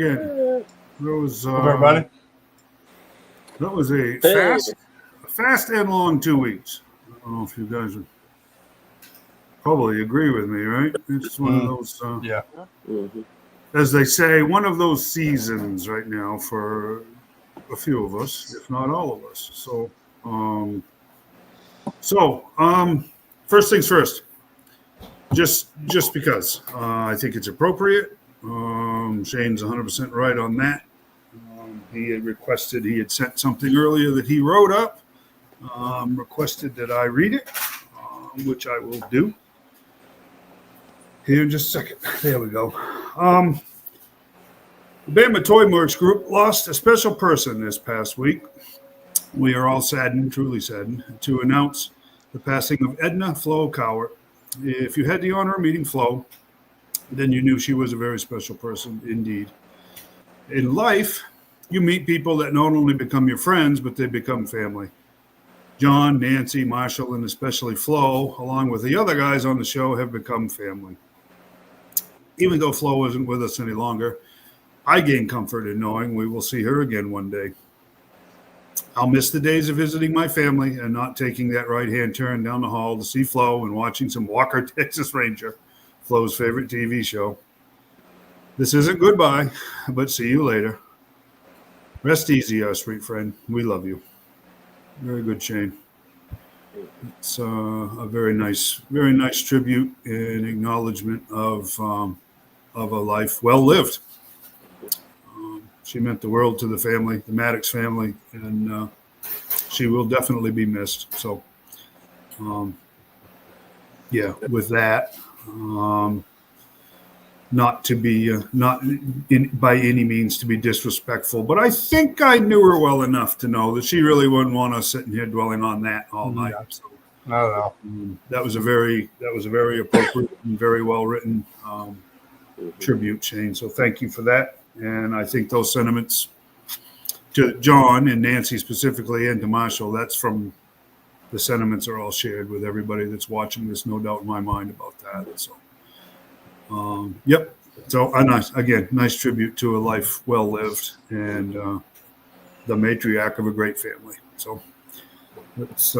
again. That was everybody. That was a fast and long 2 weeks. I don't know if you guys would probably agree with me, right? It's one of those, as they say, one of those seasons right now for a few of us, if not all of us. So, first things first. Just because I think it's appropriate. Shane's 100% right on that. He had sent something earlier that he wrote up, requested that I read it, which I will do here in just a second. There we go. The Bama Toy Merch Group lost a special person this past week. We are all saddened, truly saddened, to announce the passing of Edna Flo Cowart. If you had the honor of meeting Flo, then you knew she was a very special person indeed. In life, you meet people that not only become your friends, but they become family. John, Nancy, Marshall, and especially Flo, along with the other guys on the show, have become family. Even though Flo isn't with us any longer, I gain comfort in knowing we will see her again one day. I'll miss the days of visiting my family and not taking that right-hand turn down the hall to see Flo and watching some Walker, Texas Ranger, Flo's favorite TV show. This isn't goodbye, but see you later. Rest easy, our sweet friend. We love you. Very good, Shane. It's a very nice tribute and acknowledgement of a life well lived. She meant the world to the family, the Maddox family, and she will definitely be missed. So, with that, not to be by any means to be disrespectful, but I think I knew her well enough to know that she really wouldn't want us sitting here dwelling on that all night. So, No. That was a very appropriate and very well written tribute, Shane. So thank you for that. And I think those sentiments to John and Nancy specifically, and to Marshall, that's from the sentiments are all shared with everybody that's watching this. No doubt in my mind about that. So, yep. So nice tribute to a life well lived and the matriarch of a great family. So let's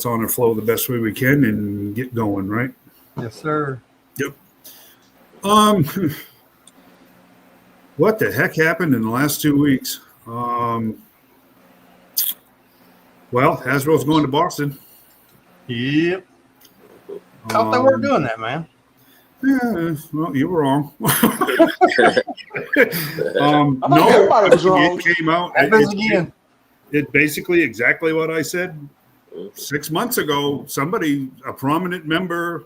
honor Flo the best way we can and get going, right? Yes, sir. Yep. What the heck happened in the last 2 weeks? Well, Hasbro's going to Boston. Yep. Thought they weren't doing that, man. Yeah, well, you were wrong. Everybody was wrong. It came out. It basically exactly what I said 6 months ago. Somebody, a prominent member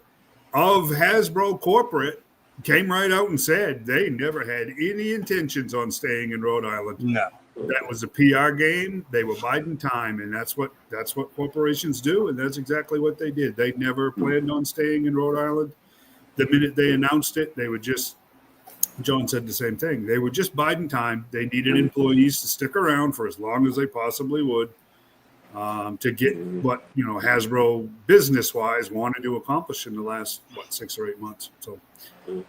of Hasbro corporate, came right out and said they never had any intentions on staying in Rhode Island. No. That was a PR game. They were biding time, and that's what corporations do, and that's exactly what they did. They never planned on staying in Rhode Island. The minute they announced it, they would just – John said the same thing. They were just biding time. They needed employees to stick around for as long as they possibly would to get what, Hasbro business-wise wanted to accomplish in the last, 6 or 8 months. So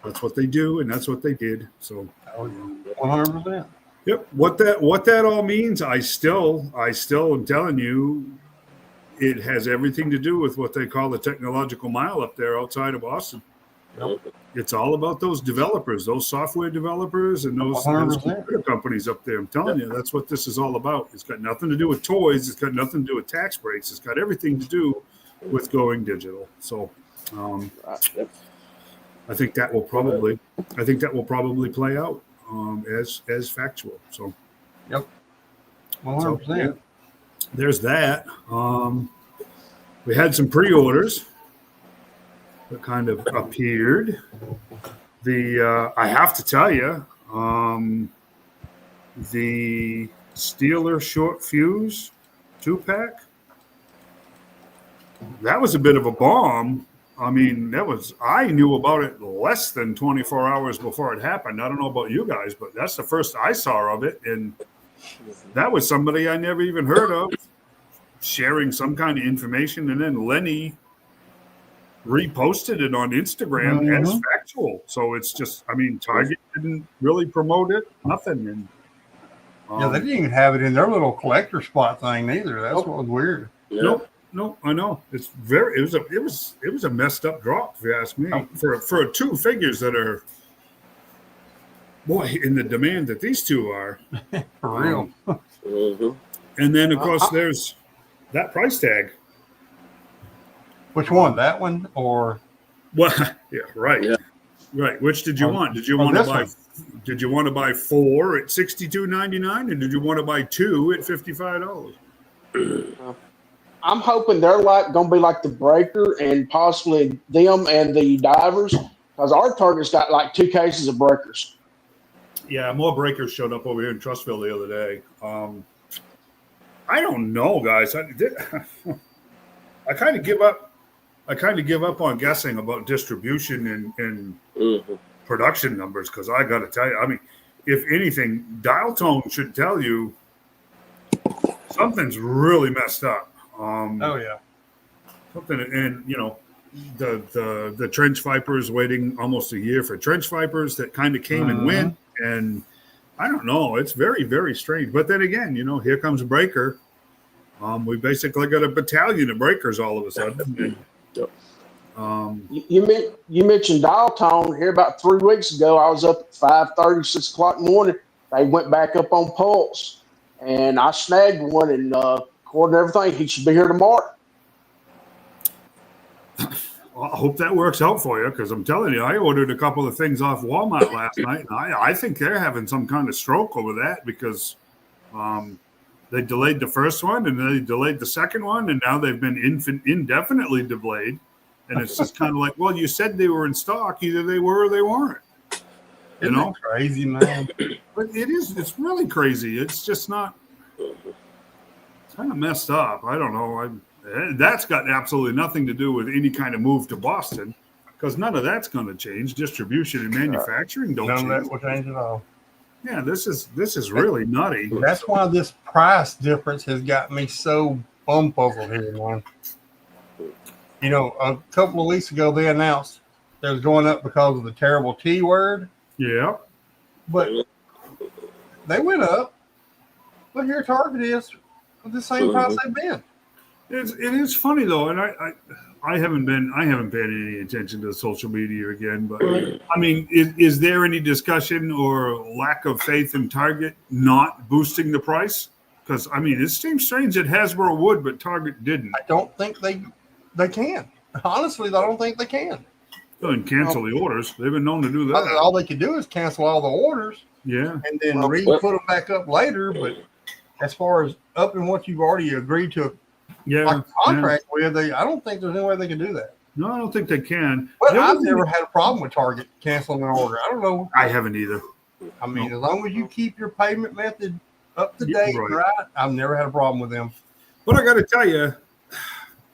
that's what they do, and that's what they did. So 100%. Yep. What that all means, I still am telling you, it has everything to do with what they call the technological mile up there outside of Boston. Yep. It's all about those developers, those software developers, and those computer companies up there. I'm telling you, that's what this is all about. It's got nothing to do with toys. It's got nothing to do with tax breaks. It's got everything to do with going digital. So, I think that will probably play out as factual. So, yep, 100%. So, there's that. We had some pre-orders that kind of appeared. I have to tell you, the Steeler Short Fuse 2-pack, that was a bit of a bomb. I mean, I knew about it less than 24 hours before it happened. I don't know about you guys, but that's the first I saw of it. And that was somebody I never even heard of sharing some kind of information. And then Lenny reposted it on Instagram as factual. So it's just, Target didn't really promote it. Nothing. And Yeah, they didn't even have it in their little collector spot thing either. That's what was weird. Yeah. No, I know. It was a messed up drop, if you ask me. Oh. For two figures that are, boy, in the demand that these two are. For real. Mm-hmm. And then, of course, there's that price tag. Which one? That one or? Well, yeah, right. Yeah. Right. Which did you want? Did you want to buy? Did you want to buy 4 at $62.99, and did you want to buy 2 at $55? I'm hoping they're going to be like the Breaker and possibly them and the Divers, because our Target's got like 2 cases of Breakers. Yeah, more breakers showed up over here in Trustville the other day. I don't know, guys. I kind of give up. I kind of give up on guessing about distribution and production numbers, because I got to tell you, I mean, if anything, dial tone should tell you something's really messed up. Oh yeah, something, and the trench vipers waiting almost a year for trench vipers that kind of came and went, and I don't know. It's very, very strange. But then again, here comes Breaker. We basically got a battalion of breakers all of a sudden. You mentioned dial tone here about 3 weeks ago. I was up at 5:30, 6 o'clock in the morning. They went back up on Pulse, and I snagged one, and according to everything, he should be here tomorrow. I hope that works out for you, because I'm telling you, I ordered a couple of things off Walmart last night, and I think they're having some kind of stroke over that, because they delayed the first one, and they delayed the second one, and now they've been indefinitely delayed. And it's just kind of like, well, you said they were in stock. Either they were or they weren't. Isn't that crazy, man? But it's really crazy. It's just not, it's kind of messed up. I don't know. That's got absolutely nothing to do with any kind of move to Boston, because none of that's going to change. Distribution and manufacturing don't change. None of that will change at all. Yeah, this is really nutty. That's why this price difference has got me so bumpuzzled here, man. A couple of weeks ago, they announced they was going up because of the terrible T word. Yeah. But they went up. But here Target is with the same price they've been. It is funny though, and I haven't paid any attention to social media again. But I mean, is there any discussion or lack of faith in Target not boosting the price? Because I mean, it seems strange that Hasbro would, but Target didn't. I don't think they can. Honestly, I don't think they can. And cancel the orders. They've been known to do that. All they can do is cancel all the orders. Yeah. And then put them back up later. But as far as upping what you've already agreed to a contract with, I don't think there's any way they can do that. No, I don't think they can. But I've never had a problem with Target canceling an order. I don't know. I haven't either. I mean, as long as you keep your payment method up to date, right, I've never had a problem with them. But I got to tell you,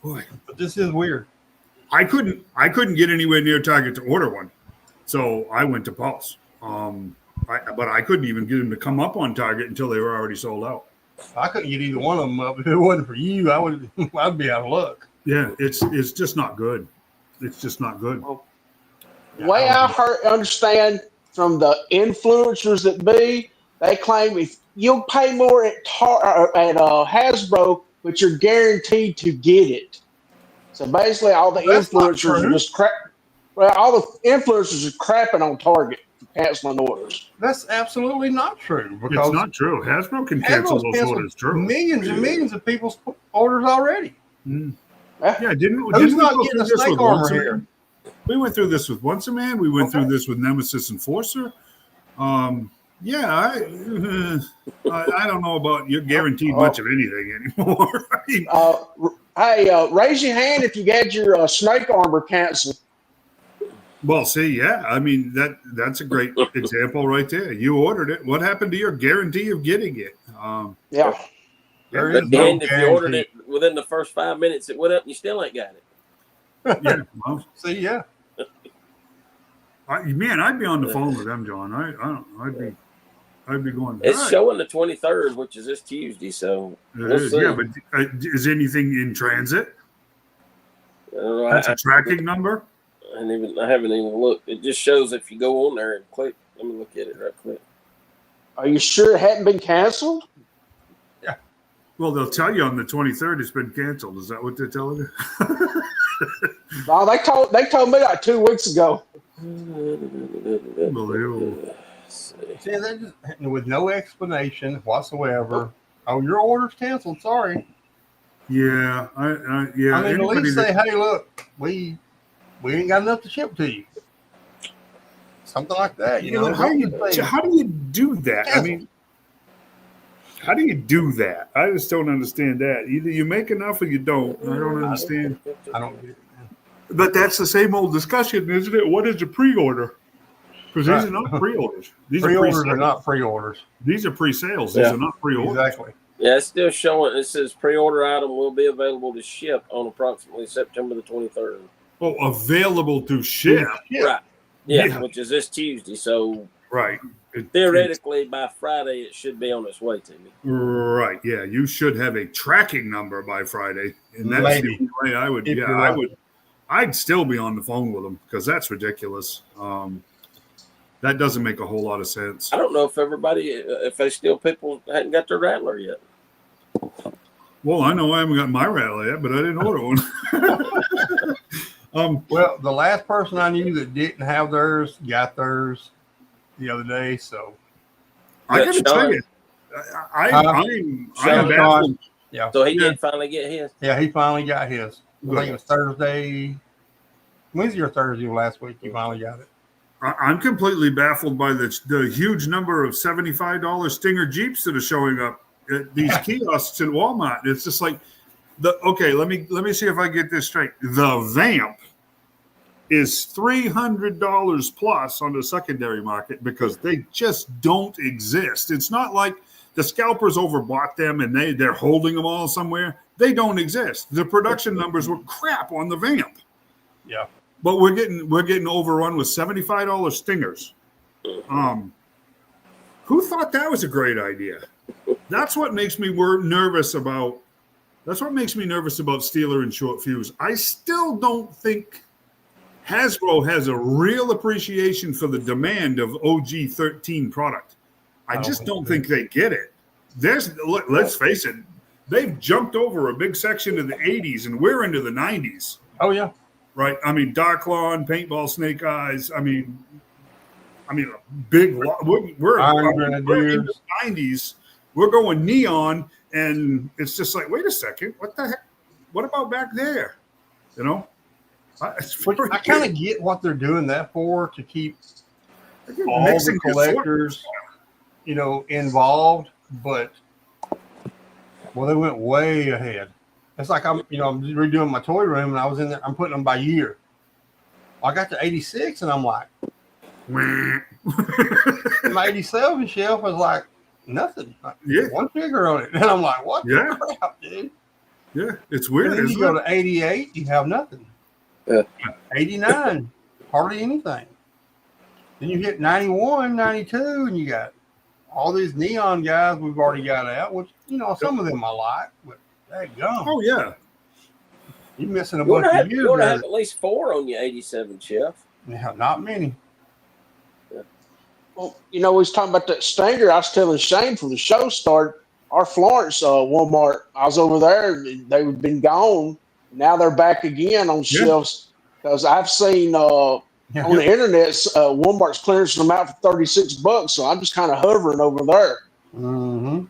boy, but this is weird. I couldn't get anywhere near Target to order one, so I went to Pulse. But I couldn't even get them to come up on Target until they were already sold out. I couldn't get either one of them up. If it wasn't for you, I'd be out of luck. Yeah, it's just not good. It's just not good. The way I understand from the influencers that they claim if you'll pay more at Hasbro, but you're guaranteed to get it. So basically, all the influencers are just crap. Well, all the influencers are crapping on Target for canceling orders. That's absolutely not true. Because it's not true. Hasbro can cancel those orders. True. Millions and millions of people's orders already. Yeah, didn't we Who's not go getting through a snake armor here? We went through this with Once a Man. We went through this with Nemesis Enforcer. Yeah, I don't know about you're guaranteed much of anything anymore. Hey, raise your hand if you had your snake armor canceled. Well, see, yeah, I mean that's a great example right there. You ordered it. What happened to your guarantee of getting it? Yeah. There is and no if you ordered it within the first 5 minutes, it went up and you still ain't got it. Yeah. Well, see, yeah. Man, I'd be on the phone with them, John. I'd be going. It's showing the 23rd, which is this Tuesday. So we'll see. Yeah, but is anything in transit? That's a tracking number. I haven't even looked. It just shows if you go on there and click Let me look at it right quick. Are you sure it hadn't been canceled? Well, they'll tell you on the 23rd it's been canceled. Is that what they're telling you? No, they told me like 2 weeks ago. Unbelievable. See, they just with no explanation whatsoever. Oh, your order's canceled. Sorry. Yeah, yeah. I mean, at least say, hey, look, we ain't got enough to ship to you. Something like that. You know, how do you do that? I mean, how do you do that? I just don't understand that. Either you make enough or you don't. I don't understand. I don't get it, man. But that's the same old discussion, isn't it? What is a pre-order? Because these are not pre-orders. Pre-orders are not pre-orders. These are pre-sales. These are not pre-orders. Exactly. Yeah, it's still showing. It says pre-order item will be available to ship on approximately September the 23rd. Oh, available to ship. Right. Yeah, which is this Tuesday. So right. Theoretically, by Friday, it should be on its way to me. Right. Yeah, you should have a tracking number by Friday, and that's the only way I would. Yeah, I would. I'd still be on the phone with them because that's ridiculous. That doesn't make a whole lot of sense. I don't know if people hadn't got their rattler yet. Well, I know I haven't got my rattler yet, but I didn't order one. Well, the last person I knew that didn't have theirs got theirs the other day. So I got to tell you, I'm baffled. Yeah. So he did finally get his. Yeah, he finally got his. I think it was Thursday, Wednesday or Thursday of last week. He finally got it. I'm completely baffled by the huge number of $75 Stinger Jeeps that are showing up at these kiosks in Walmart. It's just like let me see if I get this straight. The Vamp is $300 plus on the secondary market because they just don't exist. It's not like the scalpers overbought them and they're holding them all somewhere. They don't exist. The production numbers were crap on the Vamp. Yeah. But we're getting overrun with $75 Stingers. Who thought that was a great idea? That's what makes me nervous about. That's what makes me nervous about Steeler and Short Fuse. I still don't think Hasbro has a real appreciation for the demand of OG-13 product. I just don't think they get it. Let's face it, they've jumped over a big section of the 80s, and we're into the 90s. Oh, yeah. Right? I mean, Dark Lawn, Paintball Snake Eyes. I mean, a big lot. We're in the 90s. We're going neon, and it's just like, wait a second, what the heck? What about back there? You know? I kind of get what they're doing that for, to keep all the collectors, involved. But they went way ahead. It's like I'm redoing my toy room, and I was in there. I'm putting them by year. I got to 86, and I'm like, my 87 shelf was like nothing. One figure on it, and I'm like, what the crap, dude? Yeah, it's weird. And then you go to 88, you have nothing. 89, hardly anything. Then you hit 91, 92, and you got all these neon guys we've already got out, which, some of them I like, but they're gone. Oh, yeah. You're missing a bunch of years. You want to have at least 4 on your 87 shelf. Yeah, not many. Yeah. Well, we was talking about that Stinger. I was telling Shane before the show started, our Florence Walmart, I was over there, they've been gone. Now they're back again on shelves, because I've seen on the internet Walmart's clearancing them out for $36, so I'm just kind of hovering over there. Mm-hmm.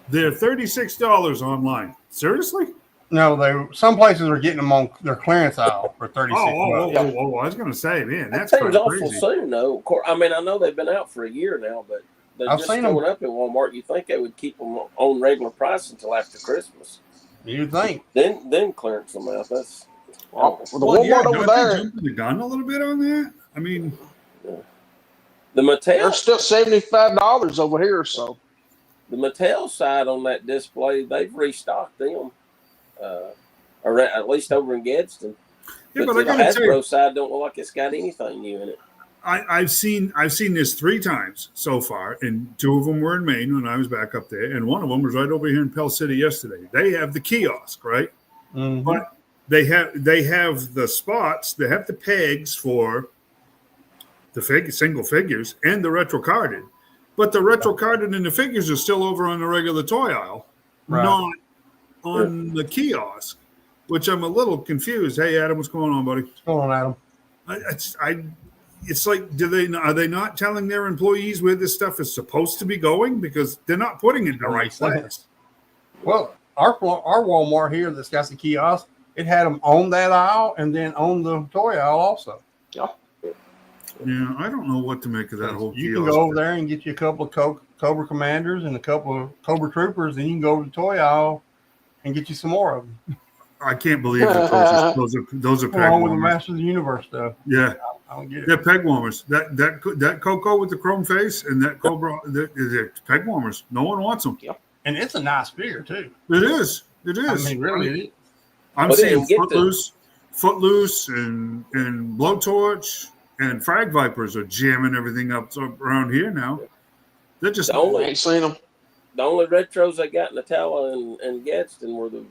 They're $36 online. Seriously? No, some places are getting them on their clearance aisle for $36. Oh, I was going to say, man, that seems awful soon, though. I mean, I know they've been out for a year now, but they're just showing up at Walmart. You think they would keep them on regular price until after Christmas? You'd think. Then clearance them out. That's the Walmart over there. Jumping the gun a little bit on that. I mean, the Mattel. They're still $75 over here. So the Mattel side on that display, they've restocked them, or at least over in Gadsden. Yeah, but the Hasbro side don't look like it's got anything new in it. I've seen this 3 times so far, and 2 of them were in Maine when I was back up there, and one of them was right over here in Pell City yesterday. They have the kiosk, right? Mm-hmm. But they have the spots, they have the pegs for the single figures and the retro carded, but the retro carded and the figures are still over on the regular toy aisle, not on the kiosk, which I'm a little confused. Hey, Adam, what's going on, buddy? What's going on, Adam? It's like, are they not telling their employees where this stuff is supposed to be going, because they're not putting it in the right place? Well, our Walmart here that's got the kiosk, it had them on that aisle and then on the toy aisle also. Yeah, I don't know what to make of that whole You kiosk. can go over there and get you a couple of Cobra Commanders and a couple of Cobra Troopers, and you can go to the toy aisle and get you some more of them. I can't believe that those are peg Along with the warmers. Masters of the Universe stuff. Yeah, I don't get it. they're peg warmers. That Coco with the chrome face and that Cobra, they're peg warmers. No one wants them. And it's a nice figure too. It is. It I is. mean, really, it is. I'm seeing Footloose and Blowtorch and Frag Vipers are jamming everything up around here now. They're just I ain't seen them. The only retros I got in Natala and Gadsden were the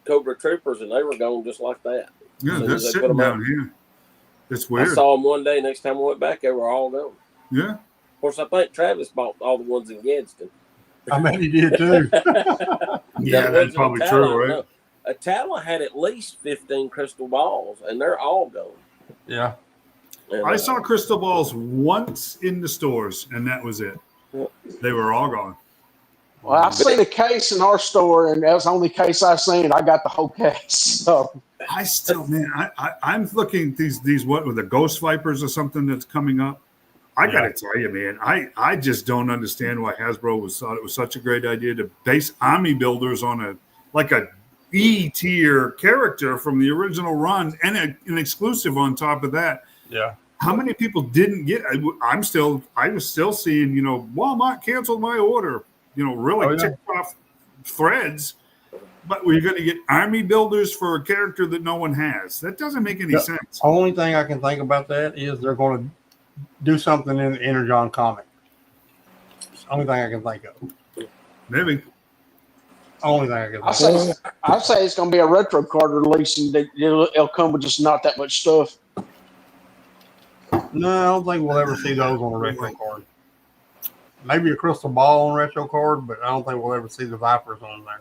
Cobra Troopers, and they were going just like that. Yeah, they're sitting down here. It's weird. I saw them one day. Next time I went back, they were all gone. Yeah. Of course, I think Travis bought all the ones in Gadsden. I mean, he did too. Yeah, that's probably true, right? Atala had at least 15 crystal balls, and they're all gone. Yeah. And, I saw crystal balls once in the stores, and that was it. They were all gone. Well, I've seen a case in our store, and that was the only case I've seen. I got the whole case. So I still, man, I'm looking at these what with the Ghost Vipers or something that's coming up. I got to tell you, man, I just don't understand why Hasbro thought it was such a great idea to base Omni builders on a E tier character from the original run and an exclusive on top of that. Yeah. How many people didn't get? I was still seeing, Walmart canceled my order. Really ticked off threads. But we're going to get army builders for a character that no one has. That doesn't make any sense. The only thing I can think about that is they're going to do something in the Energon comic. It's the only thing I can think of. Maybe. Only thing I can think of. I'll say it's going to be a retro card release, and it'll come with just not that much stuff. No, I don't think we'll ever see those on a retro card. Maybe a crystal ball on retro card, but I don't think we'll ever see the Vipers on there.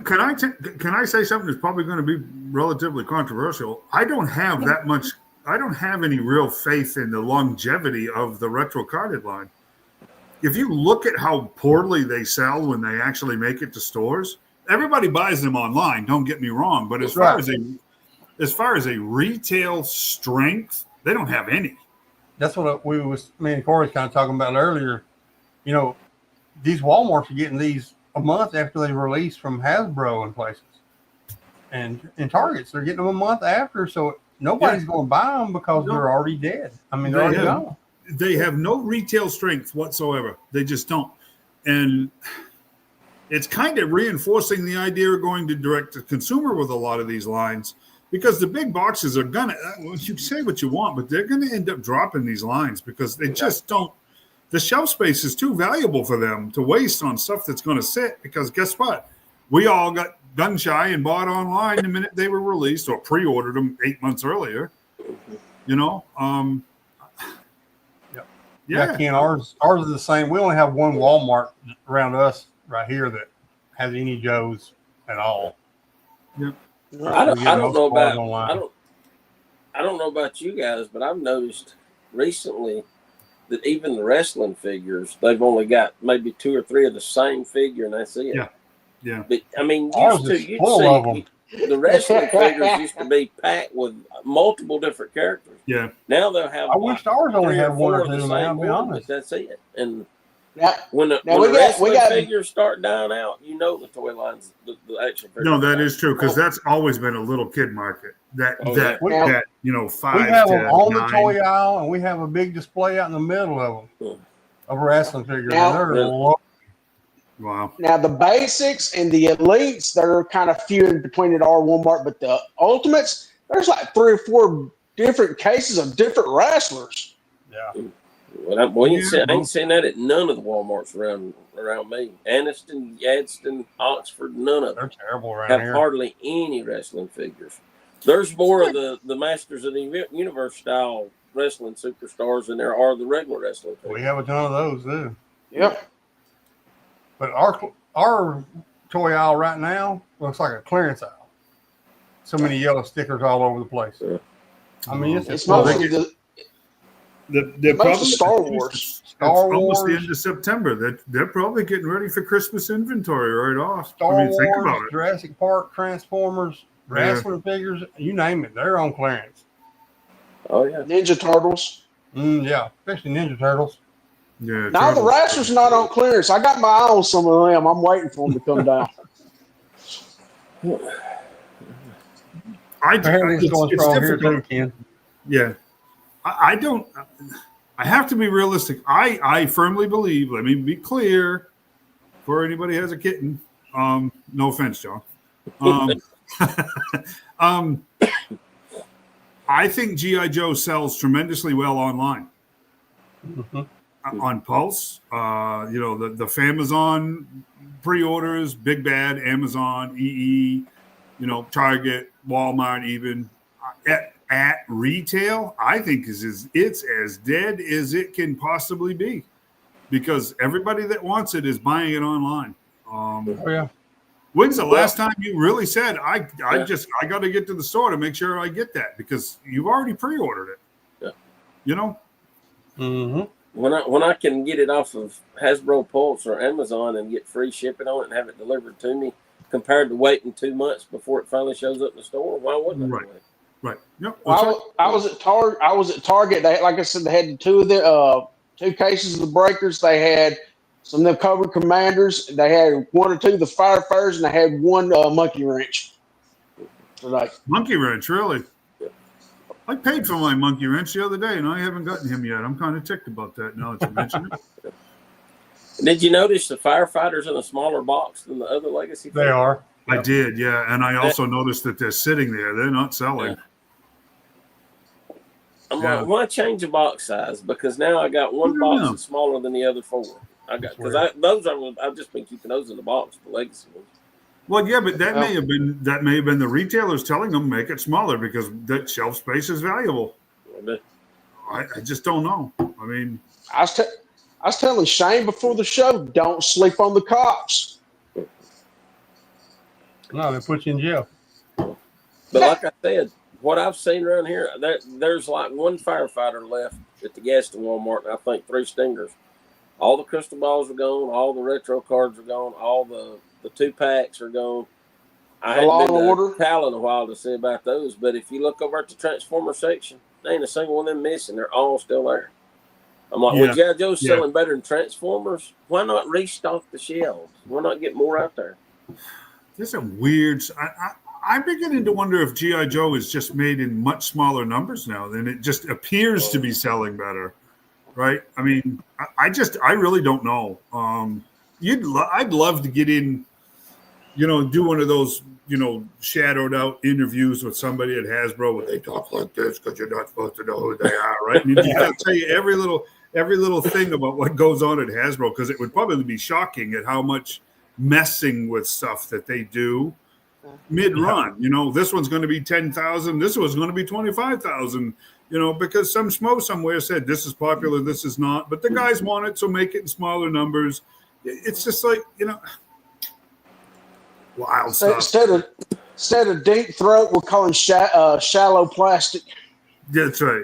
Can I say something that's probably going to be relatively controversial? I don't have that much. I don't have any real faith in the longevity of the retro carded line. If you look at how poorly they sell when they actually make it to stores, everybody buys them online. Don't get me wrong, but as far as a retail strength, they don't have any. That's what me and Corey kind of talking about earlier. These Walmarts are getting these a month after they release from Hasbro and places, and in Targets they're getting them a month after. So nobody's going to buy them because they're already dead. I mean, they're already gone. They have no retail strength whatsoever. They just don't, and it's kind of reinforcing the idea of going to direct to consumer with a lot of these lines. Because the big boxes are gonna, you say what you want, but they're gonna end up dropping these lines because they just don't. The shelf space is too valuable for them to waste on stuff that's going to sit. Because guess what? We all got gun shy and bought online the minute they were released or pre-ordered them 8 months earlier. Yeah, Ken, ours is the same. We only have one Walmart around us right here that has any Joes at all. Yep. I don't know about you guys, but I've noticed recently that even the wrestling figures, they've only got maybe 2 or 3 of the same figure, and that's it. Yeah. But I mean, you'd see the wrestling figures used to be packed with multiple different characters. Yeah. Now they'll have. I wish ours only had 1 or 2. Man, I'll be honest. that's it. And Now, when the wrestling figures start dying out, the toy lines, the action figures. No, that is true because that's always been a little kid market. That 5 we have to them on 9. the toy aisle, and we have a big display out in the middle of them of wrestling figures. Wow. Now the basics and the elites, they're kind of few in between at our Walmart, but the ultimates, there's like 3 or 4 different cases of different wrestlers. Yeah. Well, I ain't seen that at none of the Walmarts around me. Anniston, Gadsden, Oxford, none of them. They're terrible around have here. hardly any wrestling figures. There's more of the Masters of the Universe style wrestling superstars than there are the regular wrestling figures. We have a ton of those too. Yep. But our toy aisle right now looks like a clearance aisle. So many yellow stickers all over the place. Yeah. I mean, It's mostly they're most probably of Star Wars. It's Star almost the Wars. end of September. They're probably getting ready for Christmas inventory right off. Star I mean, think Wars, about it. Jurassic Park, Transformers, wrestling figures, you name it, they're on clearance. Oh yeah, Ninja Turtles. Yeah, especially Ninja Turtles. Yeah. Now the Raptors are not on clearance. I got my eye on some of them. I'm waiting for them to come down. Apparently it's going strong here too, Ken. Yeah. I don't. I have to be realistic. I firmly believe. Let me be clear. For anybody who has a kitten, no offense, John. I think G.I.Joe sells tremendously well online. On Pulse, the Famazon pre-orders, Big Bad, Amazon, EE, Target, Walmart, even at retail, I think it's as dead as it can possibly be, because everybody that wants it is buying it online. When's the last time you really said I got to get to the store to make sure I get that, because you've already pre-ordered it? Yeah. When I can get it off of Hasbro Pulse or Amazon and get free shipping on it and have it delivered to me, compared to waiting 2 months before it finally shows up in the store, why wouldn't I? Right. Yep. Well, I was at Target. They, like I said, they had two cases of the breakers. They had some of them Cobra Commanders. They had one or two of the Firefighters, and they had one monkey wrench. Monkey wrench, really? I paid for my monkey wrench the other day, and I haven't gotten him yet. I'm kind of ticked about that now that you mention it. Did you notice the Firefighters in a smaller box than the other Legacy? They are. I did, yeah. And I also noticed that they're sitting there. They're not selling. I'm like, why change the box size? Because now I got one box that's smaller than the other four. I've just been keeping those in the box, the Legacy ones. Well, yeah, but that may have been the retailers telling them make it smaller because that shelf space is valuable. I just don't know. I mean, I was telling Shane before the show, don't sleep on the cops. No, they put you in jail. But like I said, what I've seen around here, there's like one firefighter left at the Gaston Walmart, and I think 3 Stingers. All the crystal balls are gone. All the retro cards are gone. All the 2-packs are gone. I hadn't been to Cal in a while to see about those, but if you look over at the Transformer section, there ain't a single one of them missing. They're all still there. I'm like, well, G.I.Joe's selling better than Transformers. Why not restock the shelves? Why not get more out there? There's a weird. I'm beginning to wonder if G.I. Joe is just made in much smaller numbers now. Then it just appears to be selling better, right? I mean, I really don't know. I'd love to get in, do one of those, shadowed out interviews with somebody at Hasbro where they talk like this because you're not supposed to know who they are, right? And they'll tell you every little thing about what goes on at Hasbro, because it would probably be shocking at how much messing with stuff that they do mid-run. This one's going to be 10,000. This one's going to be 25,000. Because some schmo somewhere said this is popular, this is not. But the guys want it, so make it in smaller numbers. It's just like wild stuff. Instead of deep throat, we're calling shallow plastic. That's right.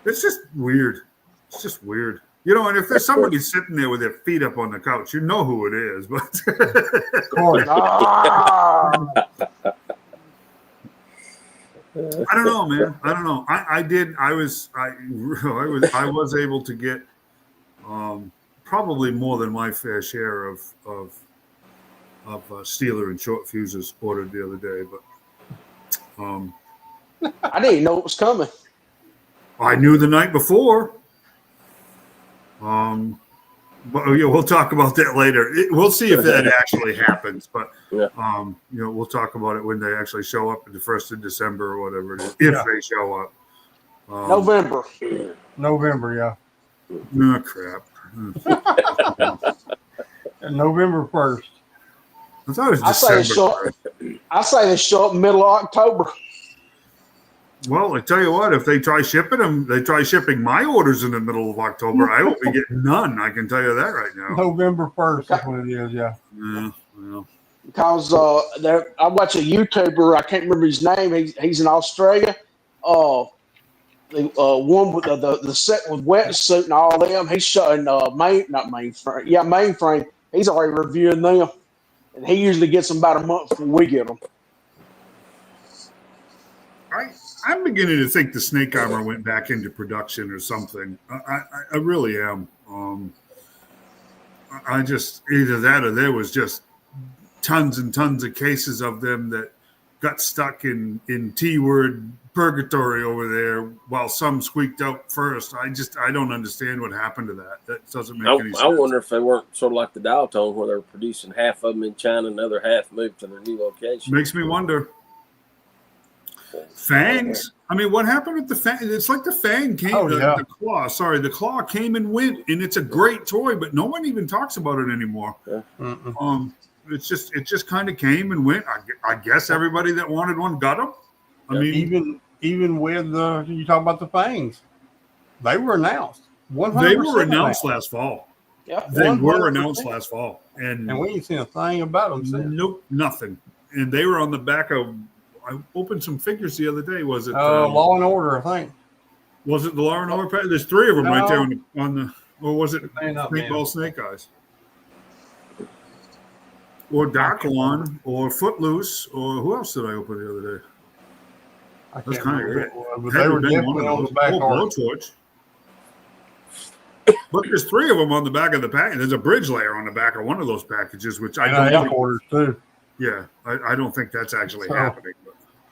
It's just weird. It's just weird. And if there's somebody sitting there with their feet up on the couch, you know who it is. But I don't know, man. I don't know. I was able to get probably more than my fair share of Steeler and short fuses ordered the other day, but I didn't even know it was coming. I knew the night before. But we'll talk about that later. We'll see if that actually happens, but we'll talk about it when they actually show up at the 1st of December or whatever it is, if they show up. November. November, yeah. No crap. November 1st. I thought it was I say December. they show up middle of October. Well, I tell you what, if they try shipping them, they try shipping my orders in the middle of October, I will be getting none. I can tell you that right now. November 1st is what it is, yeah. Yeah, well. Because I watch a YouTuber, I can't remember his name. He's in Australia. The one with the set with wetsuit and all them. He's showing mainframe. He's already reviewing them, and he usually gets them about a month before we get them. I'm beginning to think the snake armor went back into production or something. I really am. I just either that or there was just tons and tons of cases of them that got stuck in T-word purgatory over there while some squeaked out first. I don't understand what happened to that. That doesn't make any sense. I wonder if they weren't sort of like the dial tone where they were producing half of them in China and the other half moved to their new location. Makes me wonder. Fangs. I mean, what happened with the Fang? It's like the Fang came, the Claw. Sorry, the Claw came and went, and it's a great toy, but no one even talks about it anymore. Yeah. It just kind of came and went. I guess everybody that wanted one got them. I mean, even with you talk about the Fangs, they were announced. 100% they were announced last fall. Yeah, they were announced last fall, and we ain't seen a thing about them since. Nope, nothing. And they were on the back of. I opened some figures the other day. Was it Law and Order? I think. Was it the Law and Order pack? There's three of them right there on the. Or was it Paintball Snake Eyes? Or Darklon, or Footloose, or who else did I open the other day? That's kind of great. But they were definitely on the back. Blowtorch. But there's three of them on the back of the package. There's a bridge layer on the back of one of those packages, which I don't think. Orders too. Yeah, I don't think that's actually happening.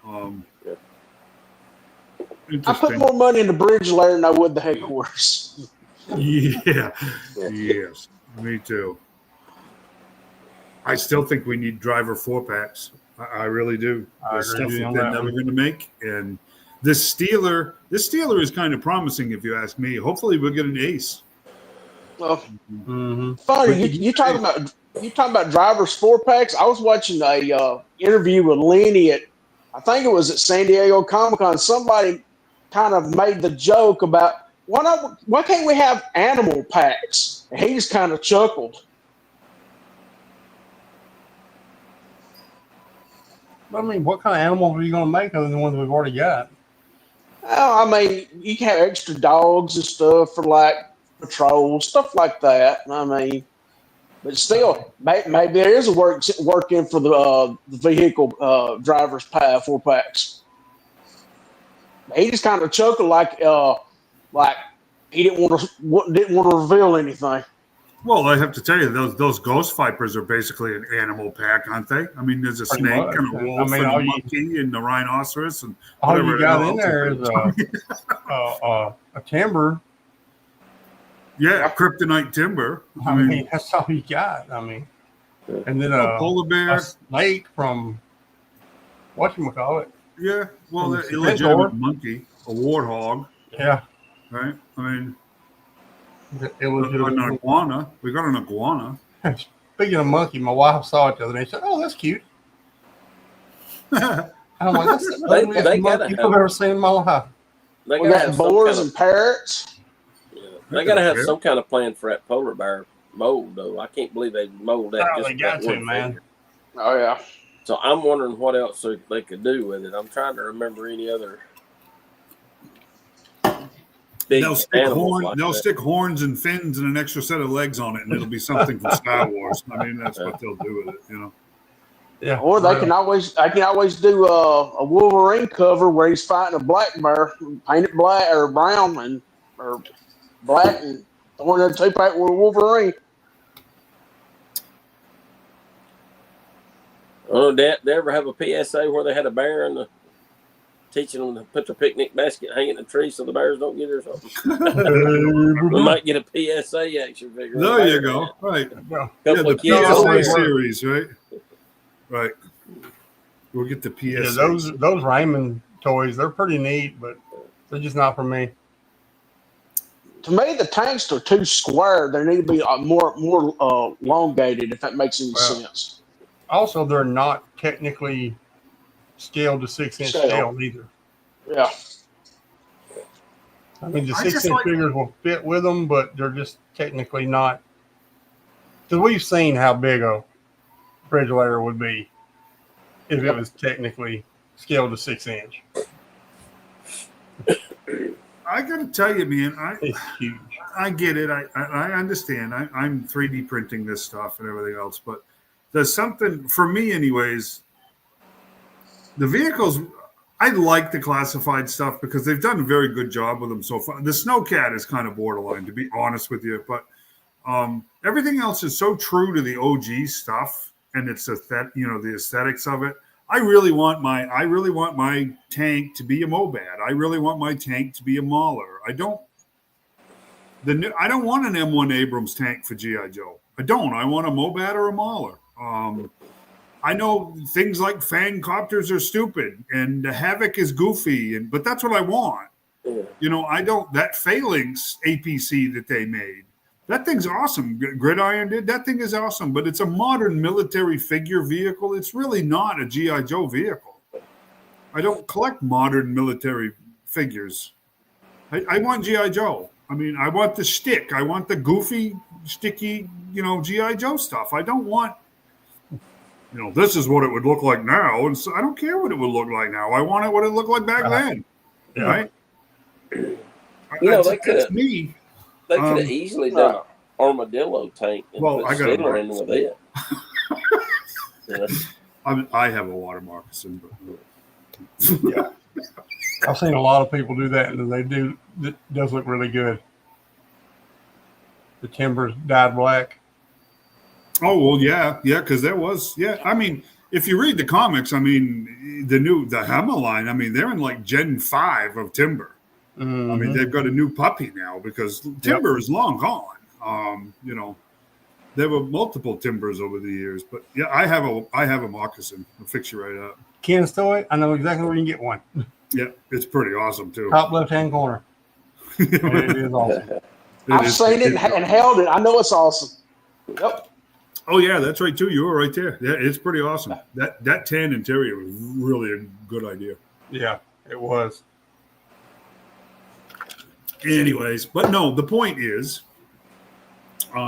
But, I put more money in the bridge layer than I would the headquarters. Yeah. Yes, me too. I still think we need driver 4-packs. I really do. There's stuff that they're never going to make. And this Steeler is kind of promising, if you ask me. Hopefully we'll get an ace. Well, funny, you talking about drivers 4-packs. I was watching a interview with Lenny I think it was at San Diego Comic-Con. Somebody kind of made the joke about why can't we have animal packs? And he just kind of chuckled. I mean, what kind of animals are you going to make other than the ones we've already got? I mean, you can have extra dogs and stuff for like patrol, stuff like that. I mean, but still, maybe there is a work in for the vehicle drivers 4-packs. He just kind of chuckled like he didn't want to reveal anything. Well, I have to tell you, those Ghost Vipers are basically an animal pack, aren't they? I mean, there's a snake and a wolf and a monkey and the rhinoceros and all you got in there is a timber. Yeah, kryptonite timber. I mean, that's all you got. I mean, and then a polar bear, a snake from whatchamacallit. Yeah, well, the illegitimate monkey, a warthog. Yeah, right. I mean. An iguana. We got an iguana. Speaking of monkey, my wife saw it the other day. She said, "Oh, that's cute." I'm like, "That's the ugliest monkey I've ever seen in my life." We got boars and parrots. Yeah, they got to have some kind of plan for that polar bear mold, though. I can't believe they mold that. Oh, they got to, man. Oh yeah. So I'm wondering what else they could do with it. I'm trying to remember any other. They'll stick horns and fins and an extra set of legs on it, and it'll be something from Star Wars. I mean, that's what they'll do with it, you know. Yeah. Or I can always do a Wolverine cover where he's fighting a black bear, paint it black or brown or black, and throw in a 2-pack with a Wolverine. Oh, did they ever have a PSA where they had a bear and teaching them to put their picnic basket hanging in the tree so the bears don't get it or something? We might get a PSA action figure. There you go. Right. The PSA series, right? Right. We'll get the PSA. Yeah, those Raymond toys, they're pretty neat, but they're just not for me. To me, the tanks are too square. They need to be more elongated, if that makes any sense. Also, they're not technically scaled to 6-inch scale either. Yeah. I mean, the 6-inch figures will fit with them, but they're just technically not. Because we've seen how big a bridge ladder would be if it was technically scaled to 6-inch. I got to tell you, man, It's huge. I get it. I understand. I'm 3D printing this stuff and everything else, but there's something, for me anyways, the vehicles, I like the classified stuff because they've done a very good job with them so far. The Snowcat is kind of borderline, to be honest with you, but everything else is so true to the OG stuff, and it's the aesthetics of it. I really want my tank to be a Mobad. I really want my tank to be a Mauler. I don't want an M1 Abrams tank for G.I. Joe. I don't. I want a Mobad or a Mauler. I know things like fan copters are stupid and the Havoc is goofy, but that's what I want. I don't. That Phalanx APC that they made, that thing's awesome. Gridiron did. That thing is awesome, but it's a modern military figure vehicle. It's really not a G.I. Joe vehicle. I don't collect modern military figures. I want G.I. Joe. I mean, I want the stick. I want the goofy, sticky, G.I. Joe stuff. I don't want, this is what it would look like now. And so I don't care what it would look like now. I want it what it looked like back then. Yeah. Right? They could have. Me. They could have easily done an armadillo tank and put I got Stigler in with it. I have a water moccasin, but Yeah. I've seen a lot of people do that, and it does look really good. The timbers dyed black. Oh, well, yeah, because there was, I mean, if you read the comics, I mean, the Hammer line, I mean, they're in like Gen 5 of Timber. Mm-hmm. I mean, they've got a new puppy now because Timber is long gone. There were multiple Timbers over the years, but yeah, I have a moccasin. I'll fix you right up. Ken's toy, I know exactly where you can get one. Yeah, it's pretty awesome too. Top left-hand corner. It is awesome. I've seen it and held it. I know it's awesome. Yep. Oh yeah, that's right too. You were right there. Yeah, it's pretty awesome. That tan interior was really a good idea. Yeah, it was. Anyways, but no, the point is,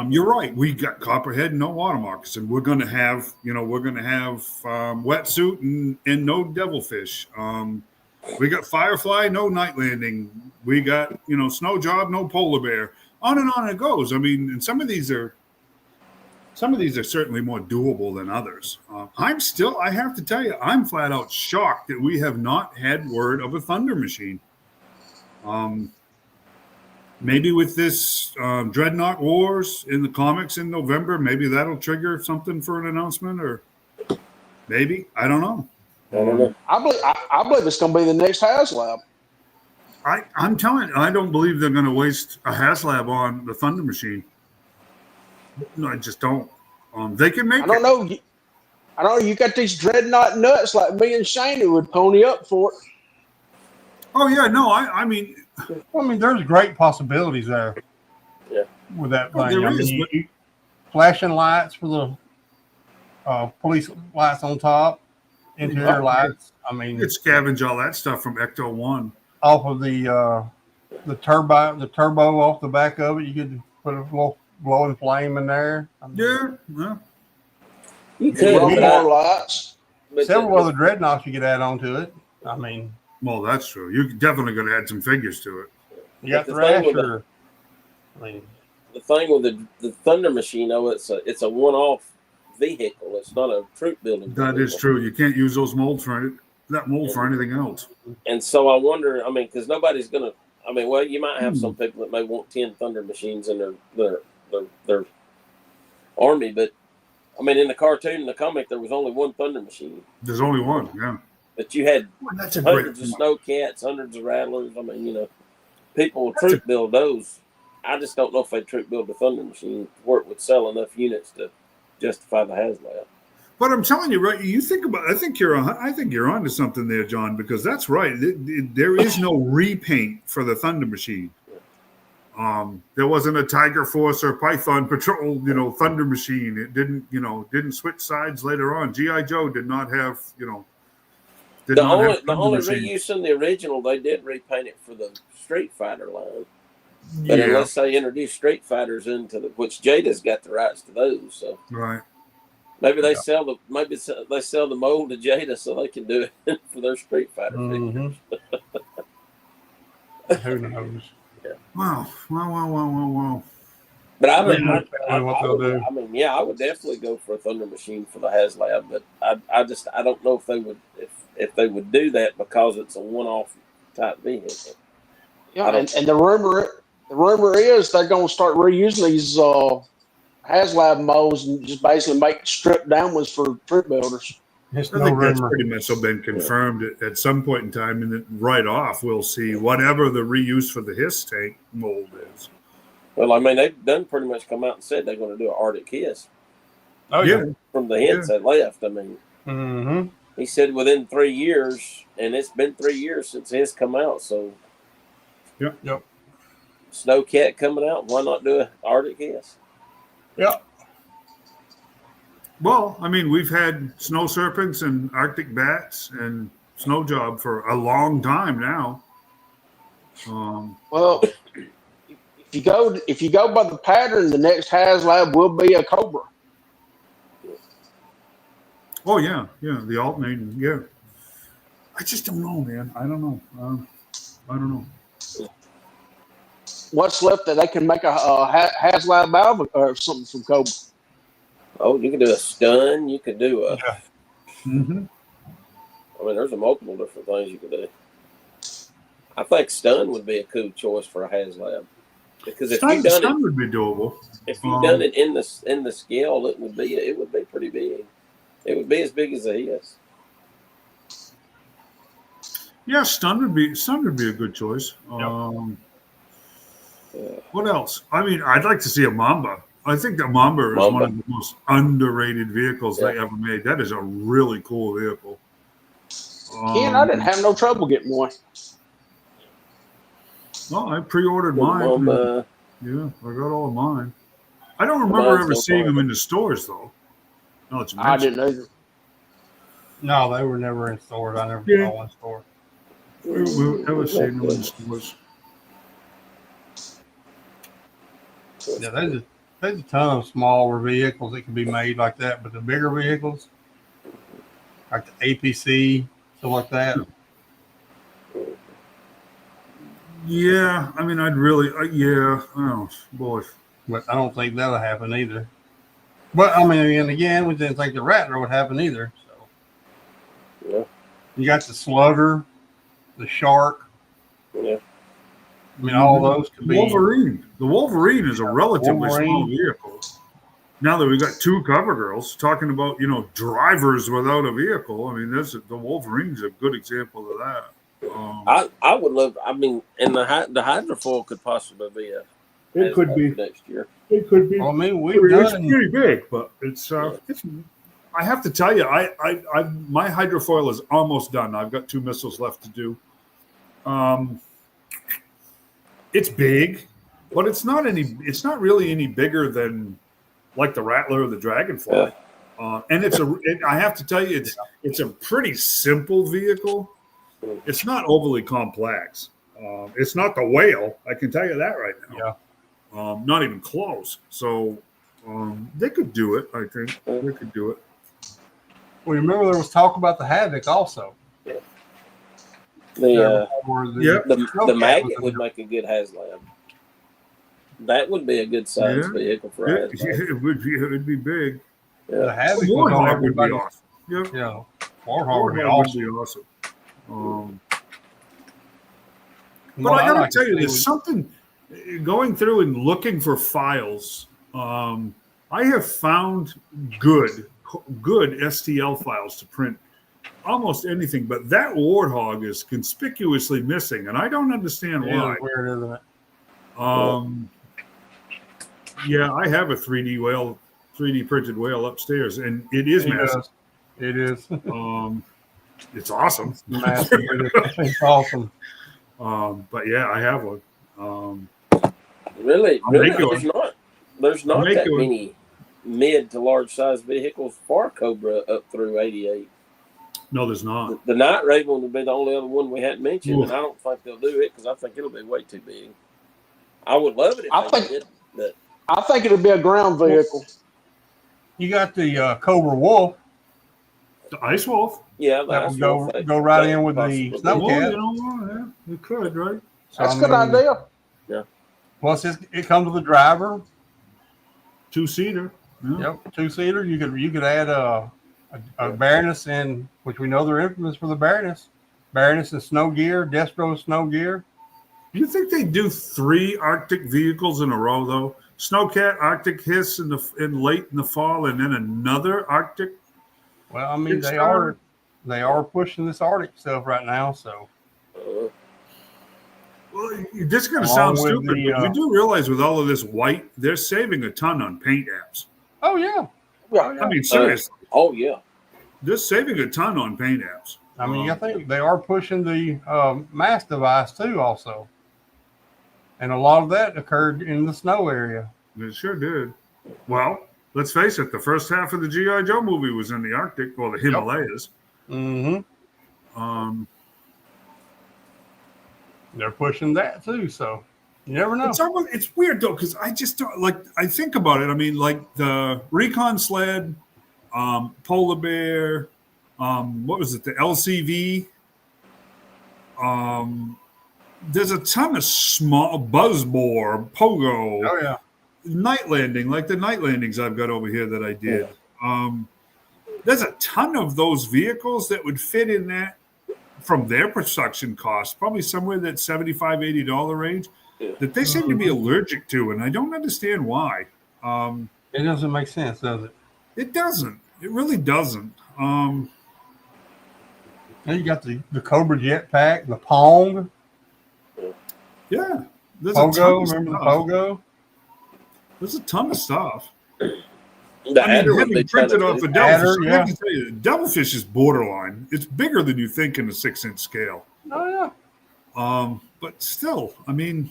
you're right. We got Copperhead and no water moccasin. We're going to have, wetsuit and no devilfish. We got Firefly, no night landing. We got, snow job, no polar bear. On and on it goes. I mean, and some of these are certainly more doable than others. I have to tell you, I'm flat out shocked that we have not had word of a Thunder machine. Maybe with this Dreadnought Wars in the comics in November, maybe that'll trigger something for an announcement, or maybe. I don't know. I believe it's going to be the next HasLab. I'm telling you, I don't believe they're going to waste a HasLab on the Thunder machine. No, I just don't. They can make it. I don't know. You got these Dreadnought nuts like me and Shane who would pony up for it. Oh, yeah. No, I mean, there's great possibilities there. Yeah. With that thing. There is, flashing lights for the police lights on top, interior lights. I mean, you could scavenge all that stuff from Ecto 1. Off of the turbo off the back of it, you could put a little glowing flame in there. Yeah. You could more lights. Several other dreadnoughts you could add on to it. I mean, well, that's true. You're definitely going to add some figures to it. You got the Thrasher. The thing with the Thunder machine, though, it's a one-off vehicle. It's not a troop building. That is true. You can't use those molds for anything else. And so I wonder. I mean, because nobody's going to. I mean, well, you might have some people that may want 10 Thunder machines in their army, but I mean, in the cartoon and the comic, there was only one Thunder machine. There's only one, yeah. But you had hundreds of Snowcats, hundreds of Rattlers. I mean, people will troop build those. I just don't know if they'd troop build the Thunder machine where it would sell enough units to justify the HasLab. But I'm telling you, right? You think about. I think you're onto something there, John, because that's right. There is no repaint for the Thunder machine. There wasn't a Tiger Force or Python Patrol, Thunder Machine. It didn't switch sides later on. G.I. Joe did not have, the only reuse in the original, they did repaint it for the Street Fighter line. But unless they introduce Street Fighters into which Jada's got the rights to those, so right. Maybe they sell the mold to Jada so they can do it for their Street Fighter figures. Who knows? Yeah. Wow. But I would definitely go for a Thunder Machine for the HasLab. But I don't know if they would do that because it's a one-off type vehicle. Yeah, and the rumor is they're going to start reusing these HasLab molds and just basically make stripped down ones for troop builders. I think that's pretty much been confirmed at some point in time, and then right off we'll see whatever the reuse for the HISS tank mold is. Well, I mean, they've done pretty much come out and said they're going to do an Arctic Hiss. Oh yeah, from the hints that left. I mean, he said within 3 years, and it's been 3 years since his come out. So, yep. Snowcat coming out. Why not do an Arctic Hiss? Yep. Well, I mean, we've had snow serpents and Arctic bats and snow job for a long time now. Well, if you go by the pattern, the next HasLab will be a Cobra. Oh yeah, the alternating, yeah. I just don't know, man. I don't know. What's left that they can make a HasLab out or something from Cobra? Oh, you can do a stun. You could do a. Mm-hmm. I mean, there's a multiple different things you could do. I think stun would be a cool choice for a HasLab because if you've done stun would be doable. If you've done it in the scale, it would be pretty big. It would be as big as he is. Yeah, stun would be a good choice. What else? I mean, I'd like to see a Mamba. I think the Mamba is one of the most underrated vehicles they ever made. That is a really cool vehicle. Ken, I didn't have no trouble getting one. Well, I pre-ordered mine. Yeah, I got all of mine. I don't remember ever seeing them in the stores, though. No, I didn't either. No, they were never in stores. I never saw one store. We never seen them in stores. Yeah, there's a ton of smaller vehicles that can be made like that, but the bigger vehicles, like the APC, stuff like that. Yeah, I mean, I'd really, oh boy. But I don't think that'll happen either. But I mean, and again, we didn't think the Rattler would happen either. So, yeah, you got the Slugger, the Shark. Yeah. I mean, all those could be. Wolverine. The Wolverine is a relatively small vehicle. Now that we've got two cover girls talking about, drivers without a vehicle, I mean, the Wolverine's a good example of that. I would love. I mean, and the hydrofoil could possibly be it could be next year. It could be. Well, I mean, it's pretty big, but it's. I have to tell you, my hydrofoil is almost done. I've got 2 missiles left to do. It's big, but it's not really any bigger than like the Rattler or the Dragonfly. Yeah. And I have to tell you, it's a pretty simple vehicle. It's not overly complex. It's not the Whale. I can tell you that right now. Yeah. Not even close. So they could do it. I think they could do it. Well, remember there was talk about the Havoc also. Yeah. The Maggot would make a good HasLab. That would be a good size vehicle for a HasLab. It would be big. Yeah. The Havoc would be awesome. Yep. Yeah. Warthog would be awesome. But I gotta tell you, there's something going through and looking for files. I have found good STL files to print almost anything, but that Warthog is conspicuously missing, and I don't understand why. Weird, isn't it? Yeah, I have a 3D printed whale upstairs, and it is massive. It is. It's awesome. It's massive. It's awesome. But yeah, I have one. Really, make there's one. not Make that one. many mid to large size vehicles for Cobra up through 88. No, there's not. The Night Raven would be the only other one we hadn't mentioned, Oof. and I don't think they'll do it because I think it'll be way too big. I would love it if they did, but I think it'll be a ground vehicle. You got the Cobra Wolf. The Ice Wolf. yeah, That would go right in with the Snowcat. Well, you know, yeah, it could, right? So, That's a good idea. Yeah. Plus, it comes with a driver. 2-seater. Yeah. Yep, 2-seater. You could add a Baroness in, which we know they're infamous for the Baroness. Baroness in snow gear, Destro snow gear. You think they do 3 Arctic vehicles in a row though? Snowcat, Arctic Hiss in late in the fall, and then another Arctic. Well, I mean they are pushing this Arctic stuff right now. So, well, this is going to sound stupid, but you do realize with all of this white, they're saving a ton on paint apps. Oh yeah. I mean, seriously. Oh yeah. They're saving a ton on paint apps. I mean, I think they are pushing the mass device too, also. And a lot of that occurred in the snow area. It sure did. Well, let's face it, the first half of the G.I.Joe movie was in the Arctic, or the Himalayas. Mm-hmm. They're pushing that too, so you never know. It's weird though, because I just don't I think about it. I mean, like the Recon Sled, Polar Bear, what was it, the LCV? There's a ton of small Buzzbore, Pogo. Oh yeah. Night landing, like the night landings I've got over here that I did. There's a ton of those vehicles that would fit in that from their production cost, probably somewhere that $75, $80 range, that they seem to be allergic to, and I don't understand why. It doesn't make sense, does it? It doesn't. It really doesn't. And you got the Cobra Jetpack, the Pong. Yeah. There's Pogo, remember the Pogo? There's a ton of stuff. The Printed off a Devilfish. yeah. I have to tell you, Devilfish is borderline. It's bigger than you think in a 6-inch scale. Oh yeah. But still, I mean,